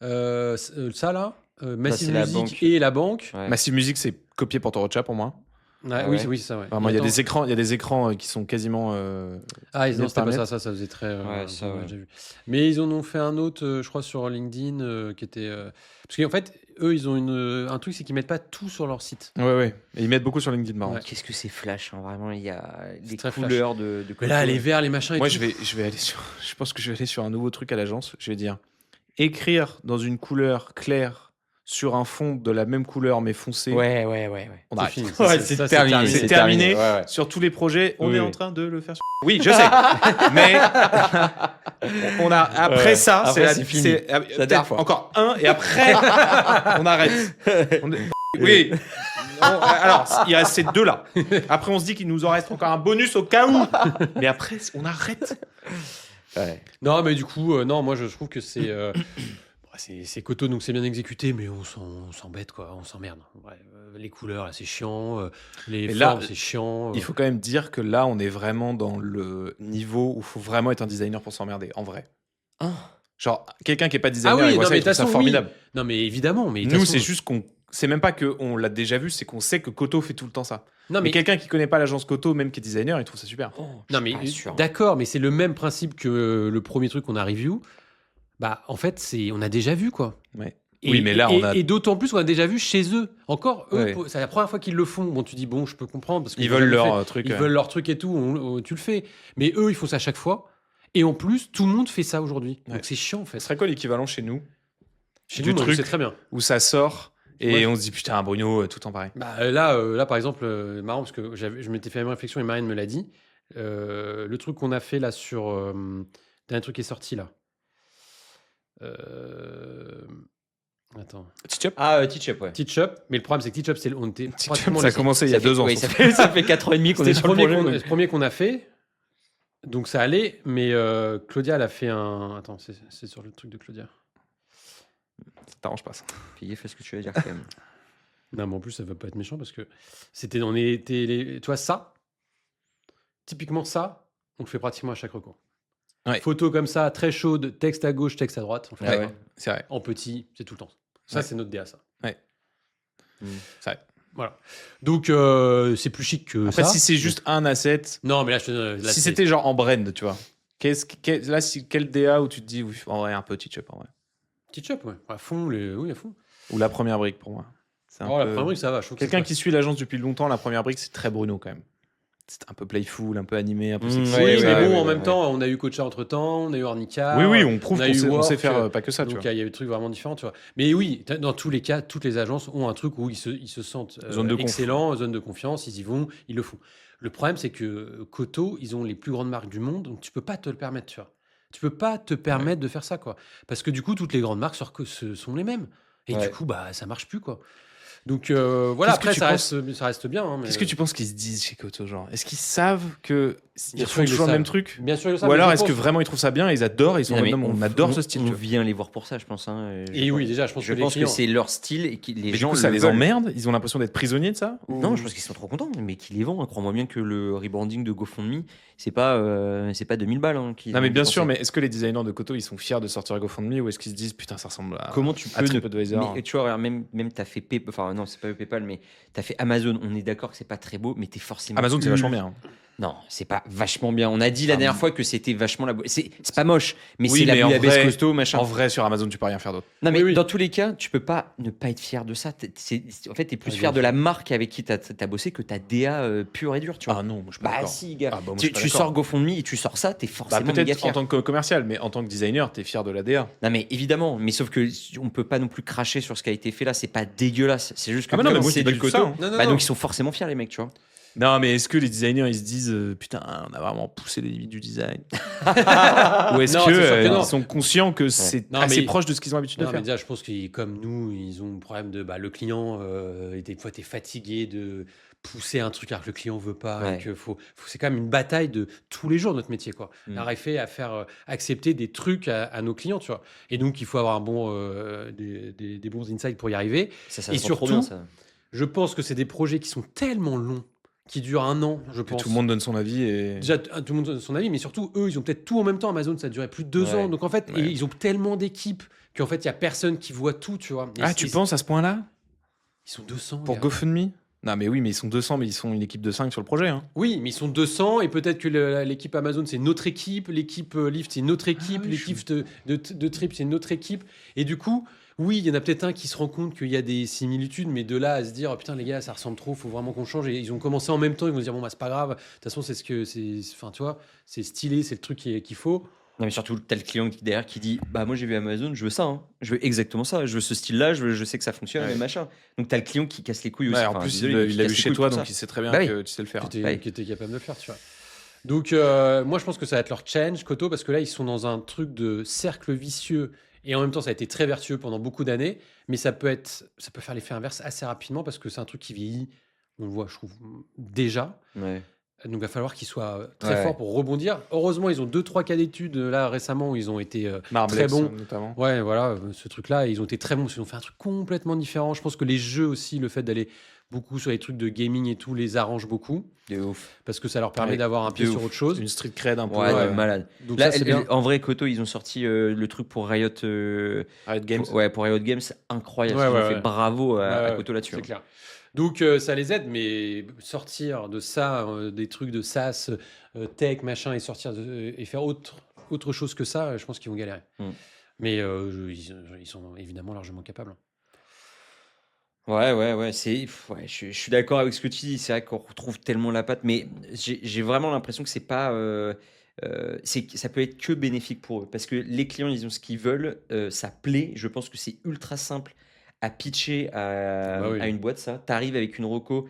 ça là, Massive c'est la Music banque. et la banque. Ouais. Massive Music, c'est copié Porto Rocha pour moi. Ouais, Ah oui, ouais. oui, c'est ça. Ouais. Vraiment, Et il y a attends. des écrans qui sont quasiment. Ah, non, c'était pas permettre. ça faisait très. Ouais, ça, ouais, ouais. j'ai vu. Mais ils en ont fait un autre, je crois, sur LinkedIn qui était. Parce qu'en fait, eux, ils ont un truc, c'est qu'ils mettent pas tout sur leur site. Ouais. Et ils mettent beaucoup sur LinkedIn, marrant. Ouais. Qu'est-ce que c'est flash, hein, vraiment. Il y a C'est les très couleurs de Mais là, Koto. les verts, les machins et Moi, tout. je vais aller sur. Je pense que je vais aller sur un nouveau truc à l'agence. Je vais dire écrire dans une couleur claire sur un fond de la même couleur mais foncé. Ouais. On C'est arrête. fini. Ouais, Ça, c'est c'est terminé. C'est terminé. Ouais, ouais. Sur tous les projets, on Oui, est oui. en train de le faire. Oui, je sais. Mais on a après Ouais. ça, Après, c'est fini. peut-être la dernière fois. encore un et après on arrête. Oui. Alors, il reste ces deux là. Après, on se dit qu'il nous en reste encore un bonus au cas où. Mais après, on arrête. Ouais. Non, mais du coup, non, moi je trouve que c'est. C'est coton, donc c'est bien exécuté, mais on s'embête, quoi. On s'emmerde. Ouais, les couleurs, là, c'est chiant. Les Et là, formes, c'est chiant. Il faut quand même dire que là, on est vraiment dans le niveau où il faut vraiment être un designer pour s'emmerder, en vrai. Ah. Genre, quelqu'un qui est pas designer, Ah oui, il voit non, ça, mais il trouve de ça toute façon, formidable. Non, mais évidemment. Mais de toute Nous, façon- c'est juste qu'on. C'est même pas qu'on l'a déjà vu, c'est qu'on sait que Koto fait tout le temps ça. Non, Mais mais. quelqu'un qui connaît pas l'agence Koto, même qui est designer, il trouve ça super. Non, mais Pas sûr. d'accord, mais c'est le même principe que le premier truc qu'on a review. Bah, en fait, on a déjà vu, quoi. Ouais. Et, Oui, mais là, on a- et d'autant plus qu'on a déjà vu chez eux. Encore, eux, Ouais. c'est la première fois qu'ils le font. Bon, tu dis, bon, je peux comprendre. Parce qu'ils Ils l'ont veulent jamais leur fait. truc. Ils veulent leur truc et tout, tu le fais. Mais eux, ils font ça à chaque fois. Et en plus, tout le monde fait ça aujourd'hui. Ouais. Donc c'est chiant, en Ce fait. serait quoi l'équivalent chez nous Chez du nous, truc c'est très bien. où ça sort et Ouais. on se dit putain, Bruno, tout en pareil. Bah, là, par exemple, marrant, parce que je m'étais fait la même réflexion et Marine me l'a dit. Le truc qu'on a fait là sur. Dernier truc qui est sorti là. Attends. Teach-up Ah, Teach-up, ouais. Teach-up. Mais le problème, c'est que Teach-up, on était. Teach-up, pratiquement ça a les- commencé il y a 2 ans. Oui, ça fait 4 ans et demi qu'on C'était est sur le projet. le premier qu'on a fait. Donc ça allait, mais Claudia, elle a fait un. Attends, c'est sur le truc de Claudia. Ça t'arrange pas ça. Fais gaffe à ce que tu vas dire quand même. Non, mais en plus, ça va pas être méchant parce que c'était. On était. Tu vois, ça. Typiquement, ça, on le fait pratiquement à chaque recours. Ouais. Photo comme ça, très chaude, texte à gauche, texte à droite. On le fait Ah à ouais. droite. C'est vrai. En petit, c'est tout le temps. Ça, Ouais. c'est notre DA, ça. C'est vrai. Voilà. Donc, c'est plus chic que Après, ça. si c'est juste un asset, Non, mais là, je te donne. Là, si c'est- c'était genre en brand, tu vois. Là, quel DA où tu te dis, oui, en vrai, un peu teach-up, en vrai. Teach-up, ouais. À fond, oui, à fond. Ou la première brique pour moi. C'est un Oh, la peu- première brique, ça va. Je trouve que Quelqu'un c'est qui suit l'agence depuis longtemps, la première brique, c'est très Bruno quand même. C'est un peu playful, un peu animé, un peu sexy. Oui, Ouais, mais ouais, bon, ouais, en ouais, même temps, on a eu Kocha entre temps, on a eu Arnica. Oui, on prouve on a qu'on eu sait, on sait Work, faire pas que ça, tu Donc vois. il y a des trucs vraiment différents, tu vois. Mais oui, dans tous les cas, toutes les agences ont un truc où ils se sentent Zone de conf. excellents, zone de confiance, ils y vont, ils le font. Le problème, c'est que Koto, ils ont les plus grandes marques du monde, donc tu peux pas te le permettre, tu vois. Tu peux pas te permettre de faire ça, quoi. Parce que du coup, toutes les grandes marques sont les mêmes. Et Ouais. du coup, bah, ça marche plus, quoi. Donc voilà, Qu'est-ce que après, tu ça reste bien. Hein, mais... Qu'est-ce que tu penses qu'ils se disent chez Koto, genre? Est-ce qu'ils savent que Bien ils sûr, font ils le toujours le même savent. truc? Bien sûr, ils le savent, Ou mais alors je est-ce que pense- vraiment ils trouvent ça bien et ils adorent, ils sont en Non, mode, mais non, on adore ce style. on tu vois. vient les voir pour ça, je pense. Hein, Et oui, déjà, je pense que les pense que clients- c'est leur style et que les Mais du gens coup, ça le les veulent. emmerde? Ils ont l'impression d'être prisonniers de ça? Non, je pense qu'ils sont trop contents, mais qu'ils les vendent. Crois-moi bien que le rebranding de GoFundMe, c'est pas 2000 balles qu'ils Non, ont mais bien sûr, dépensé. mais est-ce que les designers de Koto ils sont fiers de sortir GoFundMe ou est-ce qu'ils se disent putain, ça ressemble à, Comment tu à peux TripAdvisor? mais tu vois, regarde, même t'as fait enfin non, c'est pas PayPal, mais t'as fait Amazon. On est d'accord que c'est pas très beau, mais t'es forcément. Amazon, c'est vachement bien. Non, c'est pas vachement bien. On a dit la Ah, dernière bon. fois que c'était vachement c'est pas moche, mais Oui, c'est la mais en bouillabaisse vrai- costaud, machin. En vrai, sur Amazon, tu peux rien faire d'autre. Non, mais Oui, oui. dans tous les cas, tu peux pas ne pas être fier de ça. En fait, t'es plus Ouais, fier bien de la marque avec qui t'as bossé que ta DA pure et dure, tu vois. Ah non, moi je suis pas Bah d'accord. si, gars. Ah, bah, moi, je suis pas Tu d'accord. sors GoFundMe et tu sors ça, t'es Bah, forcément méga peut-être en fier. tant que commercial, mais en tant que designer, t'es fier de la DA. Non, mais évidemment, mais sauf que on peut pas non plus cracher sur ce qui a été fait là. C'est pas dégueulasse. C'est juste que Ah, bah non, comme mais moi, c'est c'est pas du du tout ça, coton, hein. Non, non, bah non. donc ils sont forcément fiers, les mecs, tu vois. Non, mais est-ce que les designers ils se disent putain, on a vraiment poussé les limites du design? Ou est-ce Non, que c'est sûr que non. ils sont conscients que c'est Non, assez mais- proche de ce qu'ils ont l'habitude de Non, mais faire? déjà, je pense que comme nous, ils ont le problème de le client, et des fois, tu es fatigué de pousser un truc alors que le client veut pas. Ouais. Et que c'est quand même une bataille de tous les jours, notre métier. Quoi. Mm. Arriver à faire accepter des trucs à nos clients. Tu vois. Et donc, il faut avoir des bons insights pour y arriver. Ça Et se sent trop surtout, bien, ça. Je pense que c'est des projets qui sont tellement longs, qui durent 1 an, je Que pense. tout le monde donne son avis et. Déjà, tout le monde donne son avis, mais surtout, eux, ils ont peut-être tout en même temps. Amazon, ça a duré plus de 2 Ouais. ans. Donc, en fait, Ouais. et ils ont tellement d'équipes qu'en fait, il n'y a personne qui voit tout, tu vois. Et Ah, tu et penses à ce point-là? Ils sont 200. Pour gars. GoFundMe? Non, mais oui, mais ils sont 200, mais ils sont une équipe de 5 sur le projet. Hein. Oui, mais ils sont 200 et peut-être que l'équipe Amazon, c'est une autre équipe. L'équipe Lyft, c'est une autre équipe. oui, L'équipe de Trip, c'est une autre équipe. Et du coup, oui, il y en a peut-être un qui se rend compte qu'il y a des similitudes, mais de là à se dire, putain, les gars, ça ressemble trop, faut vraiment qu'on change. Et ils ont commencé en même temps, ils vont se dire, bon, bah, c'est pas grave. De toute façon, c'est ce que c'est. Enfin, tu vois, c'est stylé, c'est le truc qu'il faut. Non, mais surtout, t'as le client derrière qui dit bah moi j'ai vu Amazon, je veux ça, hein. Je veux exactement ça, je veux ce style-là, je sais que ça fonctionne, Ouais. mais machin. Donc t'as le client qui casse les couilles aussi. Ouais, en Enfin, plus, désolé, mais il qui l'a casse vu les chez couilles toi, pour donc ça. il sait très bien Bah oui. que tu sais le faire. Qui Ouais. était capable de le faire, tu vois. Donc, moi, je pense que ça va être leur challenge, Koto, parce que là, ils sont dans un truc de cercle vicieux. Et en même temps, ça a été très vertueux pendant beaucoup d'années. Mais ça peut faire l'effet inverse assez rapidement parce que c'est un truc qui vieillit. On le voit, je trouve, déjà. Ouais. Donc, il va falloir qu'ils soient très Ouais. forts pour rebondir. Heureusement, ils ont 2-3 cas d'études là récemment où ils ont été Marblex, très bons. notamment. Ouais, voilà, ce truc-là, ils ont été très bons. Ils ont fait un truc complètement différent. Je pense que les jeux aussi, le fait d'aller beaucoup sur les trucs de gaming et tout, les arrange beaucoup De ouf. parce que ça leur permet Ouais, d'avoir un pied de sur ouf. autre chose. Une street cred un peu. Ouais, ouais. de malade. Donc Là, ça, c'est bien. en vrai, Koto, ils ont sorti le truc pour Riot. Riot Games. Pour Riot Games, incroyable. Ouais, Ils ont ouais, fait ouais. bravo à Ouais, Koto là-dessus. C'est hein. clair. Donc ça les aide, mais sortir de ça, des trucs de SaaS, tech, machin, et et faire autre chose que ça, je pense qu'ils vont galérer. Mm. Mais ils sont évidemment largement capables. Ouais. Ouais, je suis d'accord avec ce que tu dis. C'est vrai qu'on retrouve tellement la patte, mais j'ai vraiment l'impression que c'est pas. Ça peut être que bénéfique pour eux parce que les clients, ils ont ce qu'ils veulent, ça plaît. Je pense que c'est ultra simple à pitcher Bah oui. à une boîte. Ça, t'arrives avec une reco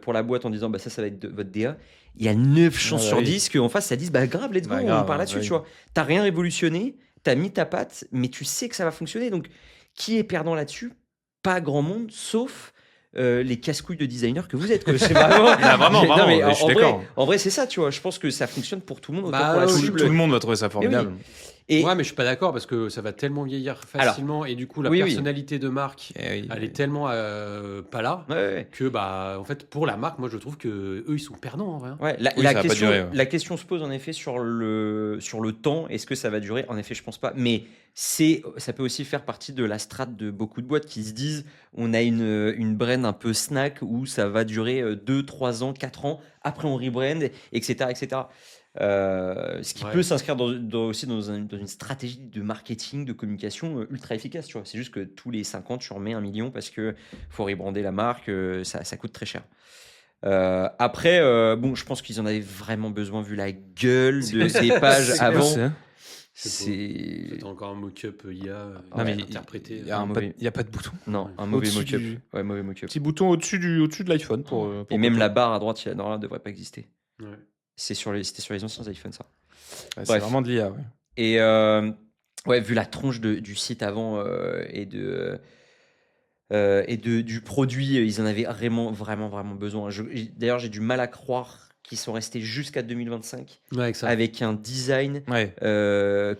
pour la boîte en disant bah ça va être votre DA. Il y a 9 chances bah sur oui. 10 qu'en face ça dise bah grave, let's go, Bah on grave, part là-dessus. oui. Tu vois, t'as rien révolutionné, t'as mis ta patte, mais tu sais que ça va fonctionner. Donc qui est perdant là-dessus? Pas grand monde, sauf les casse-couilles de designers que vous êtes. Quoi. C'est vraiment, Ah, vraiment, Non, vraiment, mais je suis d'accord. en vrai, c'est ça, tu vois. Je pense que ça fonctionne pour tout le monde, autant Bah, pour la oui, cible. Tout le monde va trouver ça formidable. Et Ouais, mais je suis pas d'accord parce que ça va tellement vieillir facilement et du coup la oui. personnalité de marque, Eh oui. elle est tellement pas là ouais. que bah en fait pour la marque, moi je trouve que eux ils sont perdants en vrai. hein. Ouais, Oui, ça va pas durer, ouais. la question se pose en effet sur le temps. Est-ce que ça va durer? En effet, je pense pas. Mais ça peut aussi faire partie de la strate de beaucoup de boîtes qui se disent on a une brand un peu snack où ça va durer 2, 3 ans, 4 ans. Après, on rebrand, etc. etc. Ce qui Ouais. peut s'inscrire aussi dans une stratégie de marketing, de communication ultra efficace. Tu vois. C'est juste que tous les 5 ans, tu remets 1 million parce qu'il faut rebrander la marque. Ça coûte très cher. Après, bon, je pense qu'ils en avaient vraiment besoin vu la gueule de ces pages C'est avant. quoi, ça C'est C'est encore un mock-up IA Non, mais interprété. Il y a mauvais- pas de bouton. non, un mauvais Au-dessus mock-up. du- Ouais, mauvais mock-up. Petit bouton au-dessus de l'iPhone pour. Et même la barre à droite, il y a dans là, devrait pas exister. Ouais. C'était sur les anciens iPhones, ça. Ouais, c'est Bref. vraiment de l'IA. Ouais. Et ouais, vu la tronche du site avant du produit, ils en avaient vraiment, vraiment, vraiment besoin. D'ailleurs, j'ai du mal à croire qu'ils sont restés jusqu'à 2025 Ouais, avec ça. avec un design Ouais.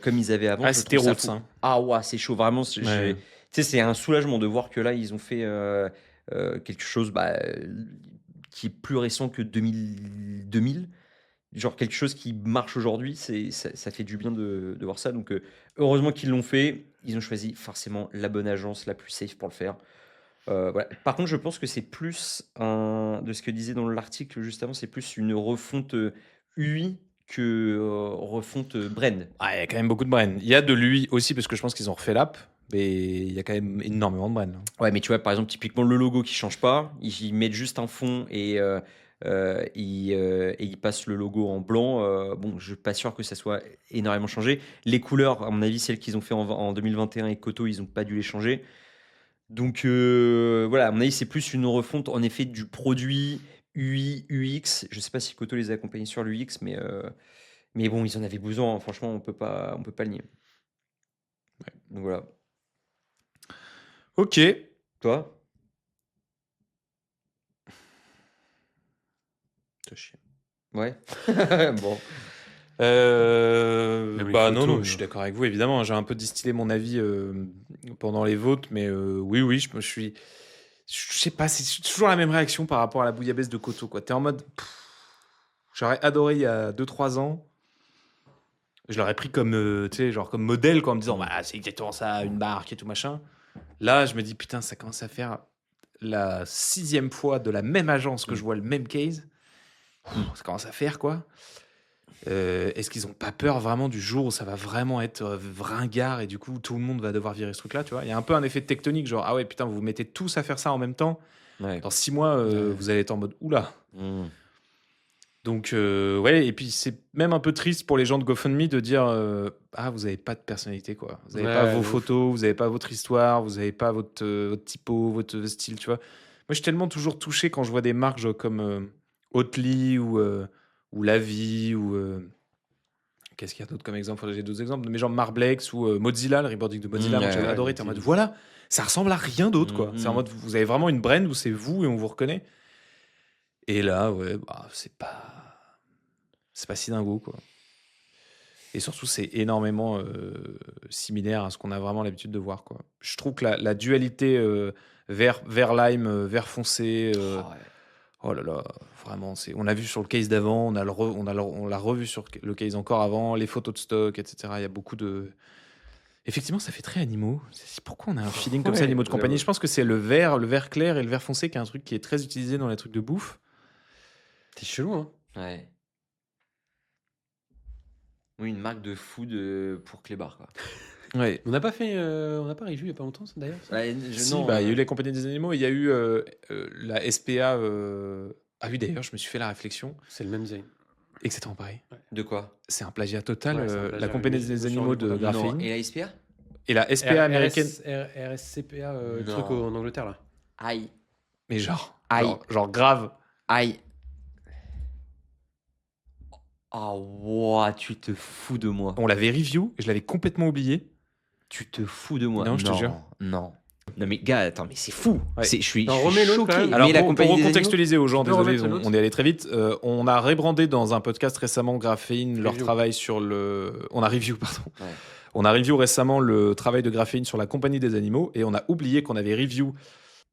comme ils avaient avant. Ah, Je c'était trouve ça roots, fou. hein. Ah ouais, c'est chaud, vraiment. Ouais. Tu sais, c'est un soulagement de voir que là, ils ont fait quelque chose qui est plus récent que 2000. Genre quelque chose qui marche aujourd'hui, ça fait du bien de voir ça. Donc heureusement qu'ils l'ont fait. Ils ont choisi forcément la bonne agence, la plus safe pour le faire. Voilà. Par contre, je pense que c'est plus de ce que disait dans l'article juste avant, c'est plus une refonte UI que refonte brand. Ah, il y a quand même beaucoup de brain. Il y a de lui aussi, parce que je pense qu'ils ont refait l'app, mais il y a quand même énormément de brain. Ouais, mais tu vois, par exemple, typiquement le logo qui change pas, ils mettent juste un fond et ils passent le logo en blanc. Bon, je suis pas sûr que ça soit énormément changé. Les couleurs, à mon avis, celles qu'ils ont fait en 2021 et Koto, ils ont pas dû les changer. Donc voilà, à mon avis, c'est plus une refonte en effet du produit UI, UX. Je sais pas si Koto les a accompagnés sur l'UX, mais bon, ils en avaient besoin, hein. Franchement, on peut pas le nier. Donc voilà. Ok. Toi? T'as chier. Ouais. Bon. Même les Bah photos, non, je suis d'accord avec vous, évidemment. J'ai un peu distillé mon avis pendant les votes, mais oui, je suis. Je sais pas, c'est toujours la même réaction par rapport à la bouillabaisse de Koto, quoi. T'es en mode. J'aurais adoré il y a 2-3 ans. Je l'aurais pris comme, tu sais, genre comme modèle, quoi, en me disant, bah, c'est exactement ça, une barque et tout machin. Là, je me dis, putain, ça commence à faire la 6e fois de la même agence que je vois le même case. Ça commence à faire, quoi. Est-ce qu'ils ont pas peur vraiment du jour où ça va vraiment être ringard et du coup tout le monde va devoir virer ce truc-là, tu vois? Il y a un peu un effet tectonique, genre ah ouais putain vous vous mettez tous à faire ça en même temps. Ouais. Dans 6 mois vous allez être en mode oula. Mmh. Donc ouais et puis c'est même un peu triste pour les gens de GoFundMe de dire ah vous avez pas de personnalité quoi. Vous avez pas Ouais, vos de ouf. photos, vous avez pas votre histoire, vous avez pas votre typo, votre style, tu vois? Moi je suis tellement toujours touché quand je vois des marques genre, comme Oatly ou La Vie ou qu'est-ce qu'il y a d'autre comme exemple? Faudrait que j'ai d'autres exemples. Mais genre Marblex ou Mozilla, le rebranding de Mozilla, moi Ouais, j'avais ouais, adoré. T'es en Mozilla. mode voilà, ça ressemble à rien d'autre quoi. C'est en Mhm. mode vous avez vraiment une brand où c'est vous et on vous reconnaît. Et là, ouais, bah, c'est pas si dingo quoi. Et surtout, c'est énormément similaire à ce qu'on a vraiment l'habitude de voir quoi. Je trouve que la dualité vert lime, vert foncé. Oh, ouais. Oh là là, vraiment, on l'a vu sur le case d'avant, on l'a revu sur le case encore avant, les photos de stock, etc. Il y a beaucoup de. Effectivement, ça fait très animaux. Pourquoi on a un feeling comme ça, Ouais, animaux de compagnie? j'avoue. Je pense que c'est le vert clair et le vert foncé qui est un truc qui est très utilisé dans les trucs de bouffe. C'est chelou, hein. Ouais. Oui, une marque de food pour Clébar, quoi. Ouais. On n'a pas review il y a pas longtemps, ça, d'ailleurs. Ça Ouais, Si, non, bah, il y a eu les compagnies des animaux, il y a eu la SPA. Ah oui, d'ailleurs, je me suis fait la réflexion. C'est le même design. Exactement pareil. De quoi? C'est un plagiat total. Ouais, c'est un la plagiat, compagnie mais je me des suis animaux rendu de compte après. Non. graphine. Et la SPA? Et la SPA américaine. RSCPA, le Non. truc en Angleterre, là. Aïe. Mais genre, Aïe. genre grave. Aïe. Ah, ouah, tu te fous de moi. On l'avait review, et je l'avais complètement oublié. Tu te fous de moi. Non, je te jure. Non. Non, mais gars, attends, mais c'est fou. Ouais. Je suis Non, remets l'autre, choqué. quand même. Alors, Mais la pour compagnie des recontextualiser aux gens, Tu peux désolé, remettre l'autre on est allé très vite. On a rebrandé dans un podcast récemment Graphene leur Review. travail sur le. On a review, pardon. Ouais. On a review récemment le travail de Graphene sur la compagnie des animaux et on a oublié qu'on avait review.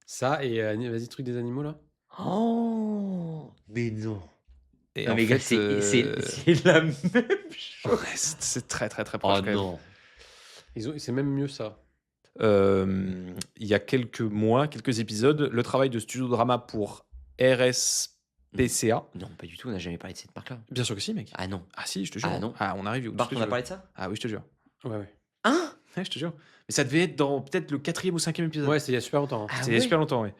Ça, et vas-y, truc des animaux, là. Oh, mais non. Et Non, en mais gars, fait, c'est la même chose. ouais, c'est très très très proche Oh quand même. non. C'est même mieux, ça. Il y a quelques mois, quelques épisodes, le travail de Studio Drama pour RSPCA. Non, pas du tout, on n'a jamais parlé de cette marque-là. Bien sûr que si, mec. Ah non. Ah si, je te jure. Ah non. Ah, on a review. Bart, je te on a jure. parlé de ça? Ah oui, je te jure. Ouais. Hein? Ouais, je te jure. Mais ça devait être dans peut-être le 4e ou 5e épisode. Ouais, c'est il y a super longtemps. hein. Ah C'était il y a ouais? super longtemps, ouais.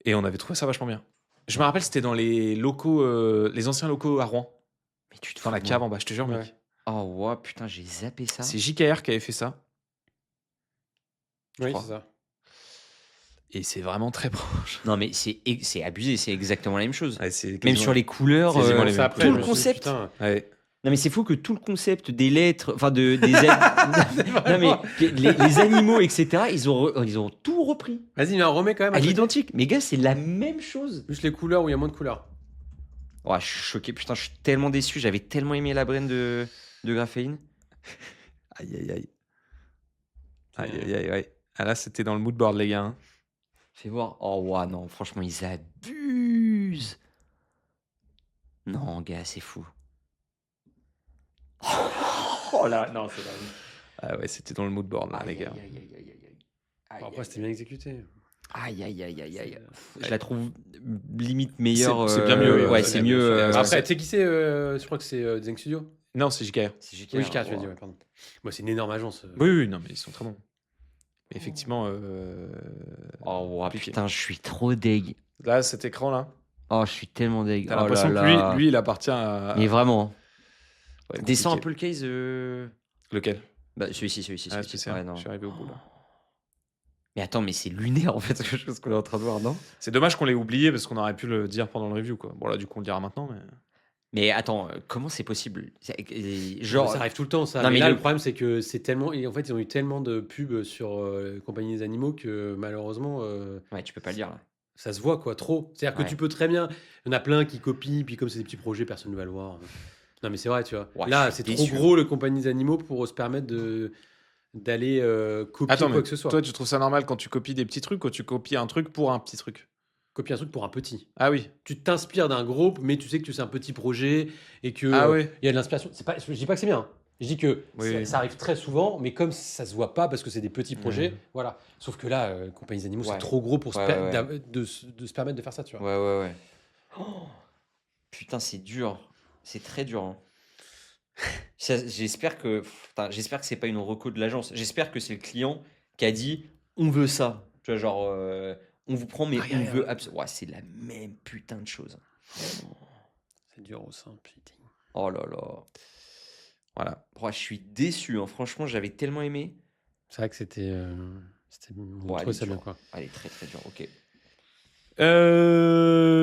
Et on avait trouvé ça vachement bien. Je me rappelle, c'était dans les locaux, les anciens locaux à Rouen. Mais tu te Dans fous la de cave moi. en bas, je te jure, mec. Ouais. Oh, ouais, putain, j'ai zappé ça. C'est JKR qui avait fait ça. Oui, crois. c'est ça. Et c'est vraiment très proche. Non, mais c'est abusé, c'est exactement la même chose. Ouais, c'est Même quasiment- sur les couleurs, c'est quasiment les Ça, mêmes après, tout je le me suis dit, concept. putain, Ouais. Non, mais c'est fou que tout le concept des lettres, enfin non, mais les animaux, etc., ils ont tout repris Vas-y, mais on remet quand même à côté. l'identique. Mais gars, c'est la même chose. Juste les couleurs où il y a moins de couleurs. Oh, je suis choqué, putain, je suis tellement déçu. J'avais tellement aimé la brain de Graphéine. Aïe, aïe, aïe. Aïe, aïe, aïe, aïe. Ah là, c'était dans le mood board, les gars. hein. Fais voir. Oh, ouais, non, franchement, ils abusent. Non, gars, c'est fou. Oh là, non, c'est dingue. Ah ouais, c'était dans le mood board, là, les gars. Bon, après, c'était bien exécuté. Aïe, aïe, aïe, aïe, aïe. Ouais. Je la trouve limite meilleure. C'est bien mieux, Ouais, c'est c'est bien mieux. mieux. Après, tu sais qui c'est Je crois que c'est Design Studio. Non, c'est JKR. c'est JK, Oui, je tu as ouais. dit, ouais, pardon. Moi, c'est une énorme agence. Oui, oui, non, mais ils sont très bons. Mais effectivement, Oh, ouais, compliqué. putain, je suis trop deg. Là, cet écran-là, Oh, je suis tellement deg. t'as Oh l'impression là que là. lui, il appartient à. Mais vraiment. Ouais, Descends un compliqué. peu le case. Lequel Bah, celui-ci. Ah, spécial. Ouais, non. Je suis arrivé au bout, là. Mais attends, mais c'est lunaire en fait, quelque chose qu'on est en train de voir, non? C'est dommage qu'on l'ait oublié parce qu'on aurait pu le dire pendant le review, quoi. Bon, là, du coup, on le dira maintenant, mais. Mais attends, comment c'est possible? Genre, ça arrive tout le temps, ça. Non, mais mais là, le- le problème, c'est que c'est tellement. Et en fait, ils ont eu tellement de pubs sur Compagnie des Animaux que malheureusement, Ouais, tu peux pas le dire là. ça se voit, quoi, trop. C'est-à-dire que Ouais. tu peux très bien. Il y en a plein qui copient, puis comme c'est des petits projets, personne ne va le voir. Non, mais c'est vrai, tu vois. Ouais, Là, je suis c'est trop déçu. gros, le Compagnie des Animaux, pour se permettre d'aller copier Attends, quoi mais que ce soit. toi, tu trouves ça normal quand tu copies des petits trucs ou tu copies un truc pour un petit truc? Copier un truc pour un petit. Ah oui. Tu t'inspires d'un groupe, mais tu sais que c'est un petit projet et que Ah ouais. il y a de l'inspiration. C'est pas, je dis pas que c'est bien. Je dis que Oui. ça arrive très souvent, mais comme ça se voit pas parce que c'est des petits projets, Ouais. voilà. Sauf que là, Compagnie des Animaux, Ouais. c'est trop gros pour Ouais, ouais, ouais. de se permettre de faire ça, tu vois. Ouais. Oh, putain, c'est dur. C'est très dur. hein. J'espère que c'est pas une reco de l'agence. J'espère que c'est le client qui a dit on veut ça. Tu vois, genre on vous prend, mais Ah, on yeah, veut absolument. Ouais, c'est la même putain de chose. C'est dur au sein, putain. Oh là là. Voilà. Oh, je suis déçu. hein. Franchement, j'avais tellement aimé. C'est vrai que c'était. C'était Ouais, montreux, elle est celle-là, dure. quoi. Elle est très très dure. Ok.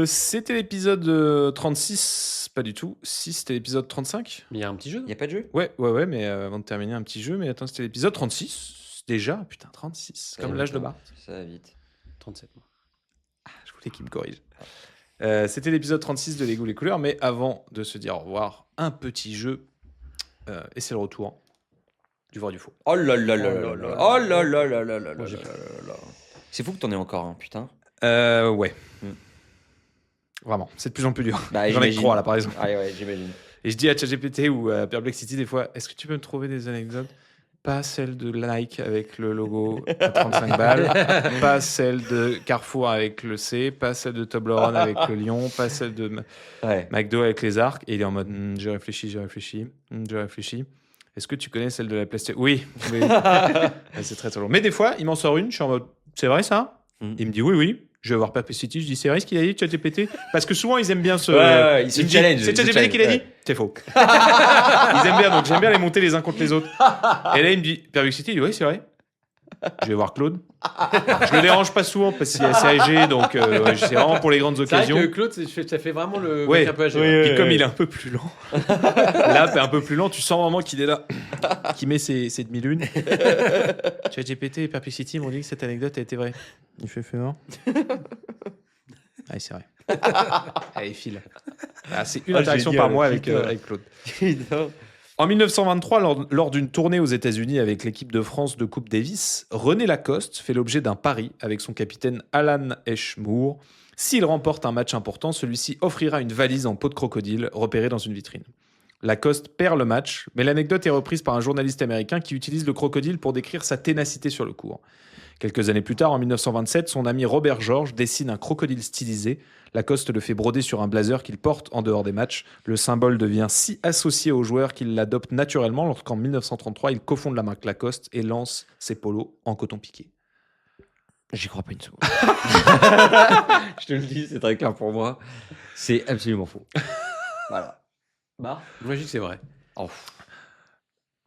C'était l'épisode 36, pas du tout. Si, c'était l'épisode 35. Mais il y a un petit jeu. Il y a pas de jeu? Ouais, mais avant de terminer, un petit jeu. Mais attends, c'était l'épisode 36 déjà. Putain, 36. Comme Ouais, l'âge de putain, Bart. Ça va vite. 37 mois. Je voulais qu'il me corrige. C'était l'épisode 36 de Lego les couleurs. Mais avant de se dire au revoir, un petit jeu. Et c'est le retour du vrai du faux. Oh là là là Oh là là là. là. Oh là là là là là Moi, là j'ai là là là. C'est fou que t'en aies encore un, putain. Ouais. Mm. Vraiment, c'est de plus en plus dur. Bah, J'en ai que j'imagine. 3 là, par exemple. Ah ouais, j'imagine. Et je dis à ChatGPT ou à Perplexity des fois, est-ce que tu peux me trouver des anecdotes? Pas celle de Nike avec le logo à 35 balles, pas celle de Carrefour avec le C, pas celle de Toblerone avec le lion, pas celle de Ouais. McDo avec les arcs. Et il est en mode, j'ai réfléchi. Est-ce que tu connais celle de la PlayStation? Oui. Ouais, c'est très long. Mais des fois, il m'en sort une, je suis en mode, c'est vrai ça? Mm. Il me dit oui. Je vais voir Perplexity, je dis c'est vrai ce qu'il a dit, ChatGPT? Parce que souvent ils aiment bien se. Ouais, ils se me disent, challenge, c'est ils se ChatGPT qui l'a challenge, dit? C'est faux. Ils aiment bien, donc j'aime bien les monter les uns contre les autres. Et là il me dit Perplexity, il dit oui, c'est vrai. Je vais voir Claude. Je le dérange pas souvent parce qu'il est assez âgé, donc c'est vraiment pour les grandes C'est vrai occasions. que Claude, ça fait vraiment le Ouais. mec un peu âgé. Ouais. Puis comme il est un peu plus lent, l'app est un peu plus lent, tu sens vraiment qu'il est là, qu'il met ses demi-lunes. ChatGPT et Perplexity m'ont dit que cette anecdote a été vraie. Il fait fort. Ah, c'est vrai. Allez, file. Ah, c'est une Ah, interaction génial, par mois avec, putain. avec Claude. En 1923, lors d'une tournée aux États-Unis avec l'équipe de France de Coupe Davis, René Lacoste fait l'objet d'un pari avec son capitaine Alan Moore. S'il remporte un match important, celui-ci offrira une valise en peau de crocodile repérée dans une vitrine. Lacoste perd le match, mais l'anecdote est reprise par un journaliste américain qui utilise le crocodile pour décrire sa ténacité sur le court. Quelques années plus tard, en 1927, son ami Robert George dessine un crocodile stylisé. Lacoste le fait broder sur un blazer qu'il porte en dehors des matchs. Le symbole devient si associé aux joueurs qu'il l'adopte naturellement lorsqu'en 1933, il cofonde la marque Lacoste et lance ses polos en coton piqué. J'y crois pas une seconde. Je te le dis, c'est très clair pour moi. C'est absolument faux. Voilà. Bah. Moi, je dis que c'est vrai. Oh.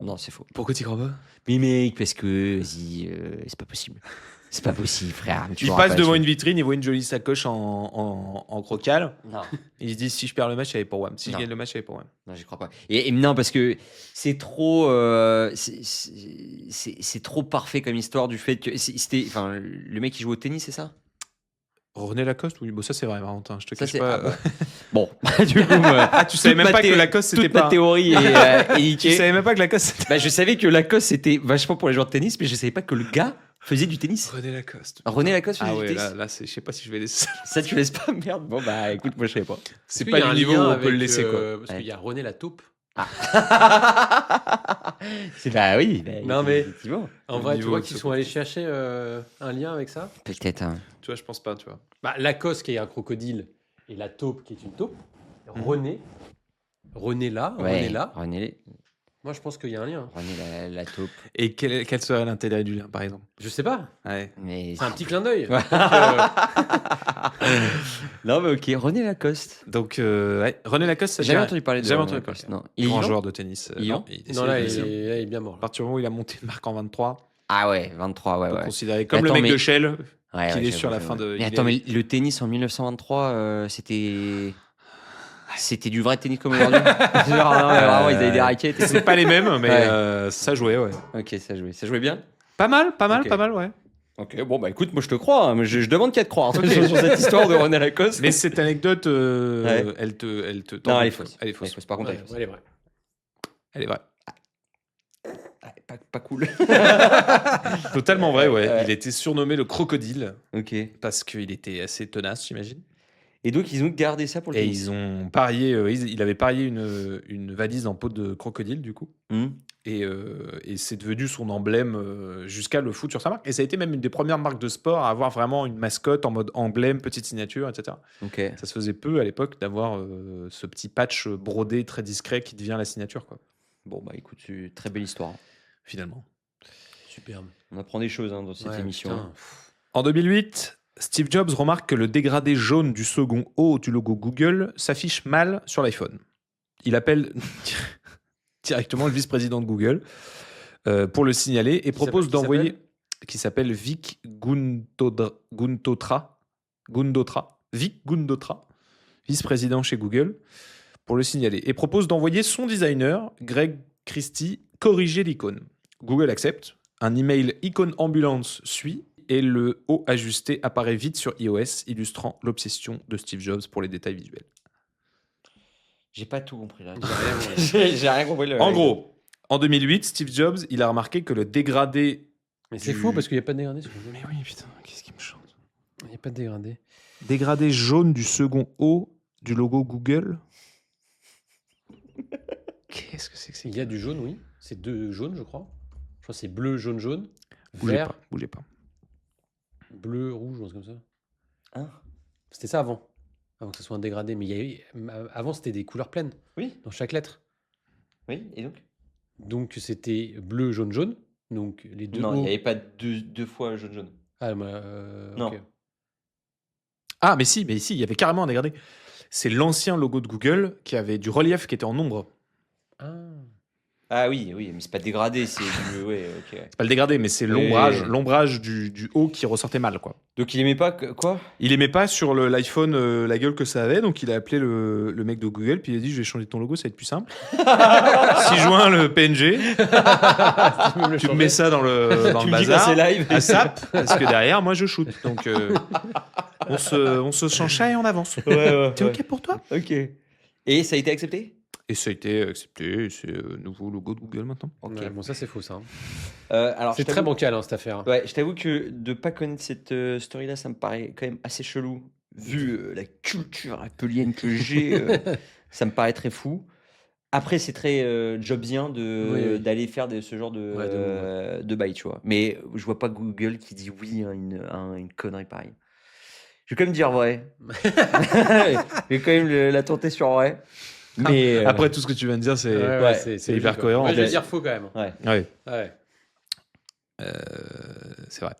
Non, c'est faux. Pourquoi t'y crois pas? Mais mec, parce que, vas-y, c'est pas possible. C'est pas possible, frère. Tu Il m'auras passe pas devant su. une vitrine, il voit une jolie sacoche en crocal. Non. Il se dit si je perds le match, elle est pour WAM. Si je Non. gagne le match, elle est pour WAM. Non, j'y crois pas. Et non, parce que c'est trop, c'est trop parfait comme histoire du fait que c'était, enfin, le mec qui joue au tennis, c'est ça? René Lacoste, oui, bon, ça c'est vrai, Valentin. Je te Ça cache c'est pas. bon. Du coup, Ah, tu savais toute même ma pas que thé- Lacoste c'était toute ma pas. théorie est Tu niquée. savais même pas que Lacoste c'était. Bah, je savais que Lacoste c'était vachement pour les joueurs de tennis, mais je savais pas que le gars faisait du tennis. René Lacoste. René Lacoste faisait Ah du ouais, tennis. là je sais pas si je vais laisser ça. Ça tu laisses pas, merde. Bon bah écoute, moi je savais pas. C'est Est-ce pas qu'il y a du un niveau lien où on peut le avec, laisser quoi. Parce Ouais. qu'il y a René la taupe. C'est bah oui. Bah, Non, mais- effectivement. En Le vrai, tu niveau vois de qu'ils ce sont allés chercher un lien avec ça. Peut-être. Hein. Tu vois, je pense pas, tu vois. Bah, Lacoste qui est un crocodile et la taupe qui est une taupe. René là, René Ouais. là. René, Moi, je pense qu'il y a un lien. la taupe. Et quel serait l'intérêt du lien, par exemple? Je sais pas. Ouais. Mais C'est un petit clin d'œil. Ouais. Donc, non mais ok, René Lacoste. Donc, ouais. René Lacoste, ça J'ai jamais dit- entendu parler de Jamais René entendu Lacoste. parler. Non. Il est Grand vivant joueur de tennis. Il est Non, vivant il non, là, décédé. là, il est bien mort. À là. partir du moment où il a monté une marque en 23, Ah ouais, 23, ouais, on peut ouais. considérer comme Attends, le mec mais- de Shell Ouais, qu'il ouais, est sur la j'avoue, fin de. Mais il attends, est- mais le tennis en 1923, c'était du vrai tennis comme aujourd'hui. Genre, non, mais vraiment, ils avaient des raquettes. et C'est tout. pas les mêmes, mais Ouais. ça jouait, ouais. Ok, ça jouait. Ça jouait bien. Pas mal, Ok. ouais. Ok, bon bah écoute, moi je te crois. Hein, mais je demande qu'à te croire sur cette histoire de René Lacoste. Mais cette anecdote, Ouais. elle te. non, elle est tente. fausse. Elle est fausse. Par contre, Ouais, elle est fausse. elle est vraie. Elle est vraie. Ouais, pas cool. Totalement vrai, ouais. Ouais. Il était surnommé le crocodile Ok. parce qu'il était assez tenace, j'imagine. Et donc ils ont gardé ça pour le Et tennis. ils ont parié, il avait parié une valise en peau de crocodile, du coup. Hmm. Et c'est devenu son emblème jusqu'à le foot sur sa marque. Et ça a été même une des premières marques de sport à avoir vraiment une mascotte en mode emblème, petite signature, etc. Ok. Ça se faisait peu à l'époque d'avoir ce petit patch brodé très discret qui devient la signature, quoi, Bon bah écoute, c'est une très belle histoire. finalement. Superbe. On apprend des choses hein, dans cette Ouais, émission. putain. En 2008, Steve Jobs remarque que le dégradé jaune du second O du logo Google s'affiche mal sur l'iPhone. Il appelle directement le vice-président de Google pour le signaler et propose s'appelle- d'envoyer... Qui s'appelle Vic Gundotra, Vic Gundotra, vice-président chez Google, pour le signaler. Et propose d'envoyer son designer, Greg Christie, corriger l'icône. Google accepte. Un email icône ambulance suit et le O ajusté apparaît vite sur iOS, illustrant l'obsession de Steve Jobs pour les détails visuels. J'ai pas tout compris là. J'ai rien compris. J'ai rien compris. En gros, en 2008, Steve Jobs, il a remarqué que le dégradé... Mais c'est Du- fou parce qu'il n'y a pas de dégradé sur le jeu. Mais oui, putain, qu'est-ce qui me chante? Il n'y a pas de dégradé. Dégradé jaune du second O du logo Google. Qu'est-ce que c'est que Il y a du jaune, oui. C'est deux jaunes, je crois. Je crois que c'est bleu, jaune, jaune. Bougez Vert, pas, bougez pas. bleu, rouge, un truc comme ça. Hein C'était ça avant. Avant que ce soit un dégradé. Mais avant, c'était des couleurs pleines Oui, dans chaque lettre. oui. Et donc Donc, c'était bleu, jaune, jaune. Donc, les deux non, il O. n'y avait pas deux fois jaune. Ah, Non. ok. Ah, mais si, il y avait carrément un dégradé. C'est l'ancien logo de Google qui avait du relief qui était en ombre. Ah. Ah oui, mais c'est pas dégradé, c'est du. Ouais, ok. C'est pas le dégradé, mais c'est Oui. l'ombrage du haut qui ressortait mal, quoi. Donc il aimait pas quoi Il aimait pas sur l'iPhone la gueule que ça avait, donc il a appelé le mec de Google, puis il a dit je vais changer ton logo, ça va être plus simple. 6 juin, le PNG, tu me mets ça dans le Tu me dis quand bazar, c'est live. à SAP, parce que derrière, moi je shoot. Donc on se change ça et on avance. Ouais. T'es OK pour toi? Ok. Et ça a été accepté Et ça a été accepté, et c'est nouveau logo de Google maintenant. Ok. Ouais, bon, ça, c'est faux, ça. hein. Alors, C'est je très t'avoue- bancal, hein, cette affaire. hein. Ouais, je t'avoue que de pas connaître cette story-là, ça me paraît quand même assez chelou. Vu la culture appelienne que j'ai, ça me paraît très fou. Après, c'est très jobsien Oui. d'aller faire ce genre Ouais, de de bail, tu vois. Mais je vois pas Google qui dit oui à une connerie pareille. Je vais quand même dire vrai. Je vais quand même la tenter sur vrai. Mais Après tout ce que tu viens de dire, c'est... ouais, c'est hyper logique, cohérent. Moi, je vais Ouais. dire faux quand même. ouais. Ouais, Ouais. c'est vrai.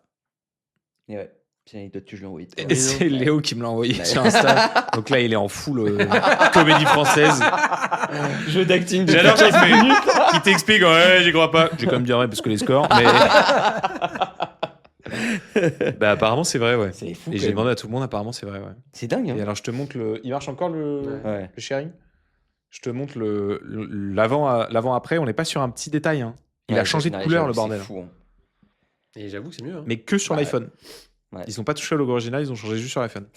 Et ouais. C'est une anecdote que je lui ai envoyée. Et c'est Léo qui me l'a envoyé Ouais. sur Insta. Donc là, il est en full comédie française. Jeu d'acting. J'adore qui t'explique, ouais, j'y crois pas. J'ai quand même dit ouais parce que les scores, mais Bah, apparemment, c'est vrai, ouais. C'est fou. Et quand j'ai même. demandé à tout le monde, apparemment, c'est vrai, ouais. C'est dingue. Et Hein. alors, je te montre le. Il marche encore Ouais. le sharing. Je te montre l'avant-après. On n'est pas sur un petit détail. Hein. Il Ouais, a changé de non, couleur, j'avoue, le c'est bordel. fou, hein. Et j'avoue que c'est mieux. Hein. Mais que sur Ouais. l'iPhone. Ouais. Ils n'ont pas touché au logo original, ils ont changé juste sur l'iPhone.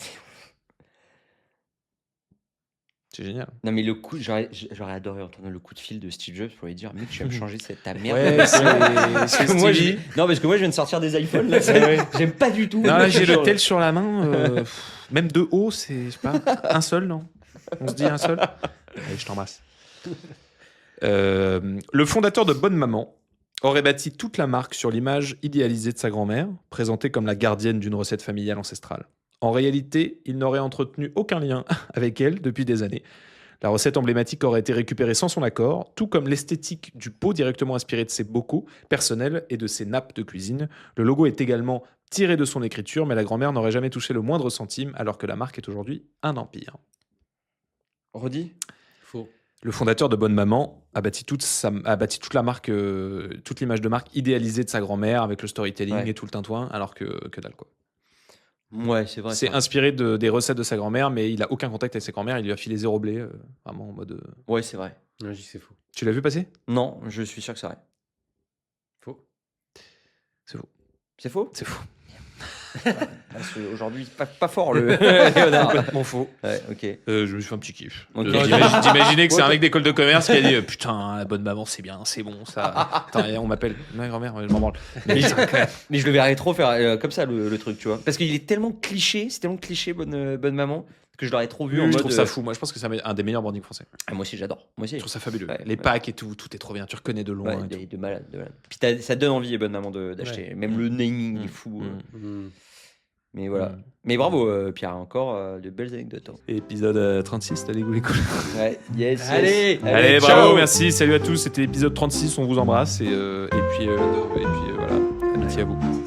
C'est génial. Non, mais le coup, j'aurais adoré entendre le coup de fil de Steve Jobs pour lui dire, mec, tu vas me changer ta merde. Ouais, c'est Parce que moi, Stevie. non, parce que moi, je viens de sortir des iPhones, là. Ouais. J'aime pas du tout. Non, là, j'ai le tel sur la main. Même de haut, c'est, je sais pas, un seul, non? On se dit un seul? Allez, je t'embrasse. Le fondateur de Bonne Maman aurait bâti toute la marque sur l'image idéalisée de sa grand-mère, présentée comme la gardienne d'une recette familiale ancestrale. En réalité, il n'aurait entretenu aucun lien avec elle depuis des années. La recette emblématique aurait été récupérée sans son accord, tout comme l'esthétique du pot directement inspiré de ses bocaux personnels et de ses nappes de cuisine. Le logo est également tiré de son écriture, mais la grand-mère n'aurait jamais touché le moindre centime, alors que la marque est aujourd'hui un empire. Redis. Faux. Le fondateur de Bonne Maman a bâti toute la marque, toute l'image de marque idéalisée de sa grand-mère avec le storytelling Ouais. et tout le tintouin, alors que dalle quoi. Ouais, c'est vrai. C'est inspiré des recettes de sa grand-mère, mais il a aucun contact avec sa grand-mère. Il lui a filé 0 blé, vraiment en mode. Ouais, c'est vrai. Non, je dis que c'est faux. Tu l'as vu passer? Non, je suis sûr que c'est vrai. Faux. C'est faux. C'est faux. C'est faux. Aujourd'hui, pas fort le Léonard. Complètement faux. Ouais, ok. Je me suis fait un petit kiff. Ok. D'imaginer que c'est un mec d'école de commerce qui a dit putain, la Bonne Maman, c'est bien, c'est bon, ça. Attends, on m'appelle. Ma grand-mère, je m'en branle. Mais je le verrais trop faire comme ça le truc, tu vois. Parce qu'il est tellement cliché, c'est tellement cliché, bonne maman, que je l'aurais trop vu en Je mode. trouve ça fou. Moi, je pense que c'est un des meilleurs brandings français. Ah, moi aussi, j'adore. Moi aussi. Je trouve ça fabuleux. Ouais, Les ouais. packs et tout est trop bien. Tu reconnais de loin. Ouais, et tout. de malade, de malade. Puis ça donne envie, bonne maman, d'acheter. Même le naming est fou. Mais voilà. Mm. Mais bravo, Pierre, encore de belles anecdotes. Hein. Épisode 36, t'as les goûts les couilles. Ouais, yes. Allez. Allez, ciao. bravo, merci, salut à tous. C'était l'épisode 36, on vous embrasse et puis voilà, amitié à vous.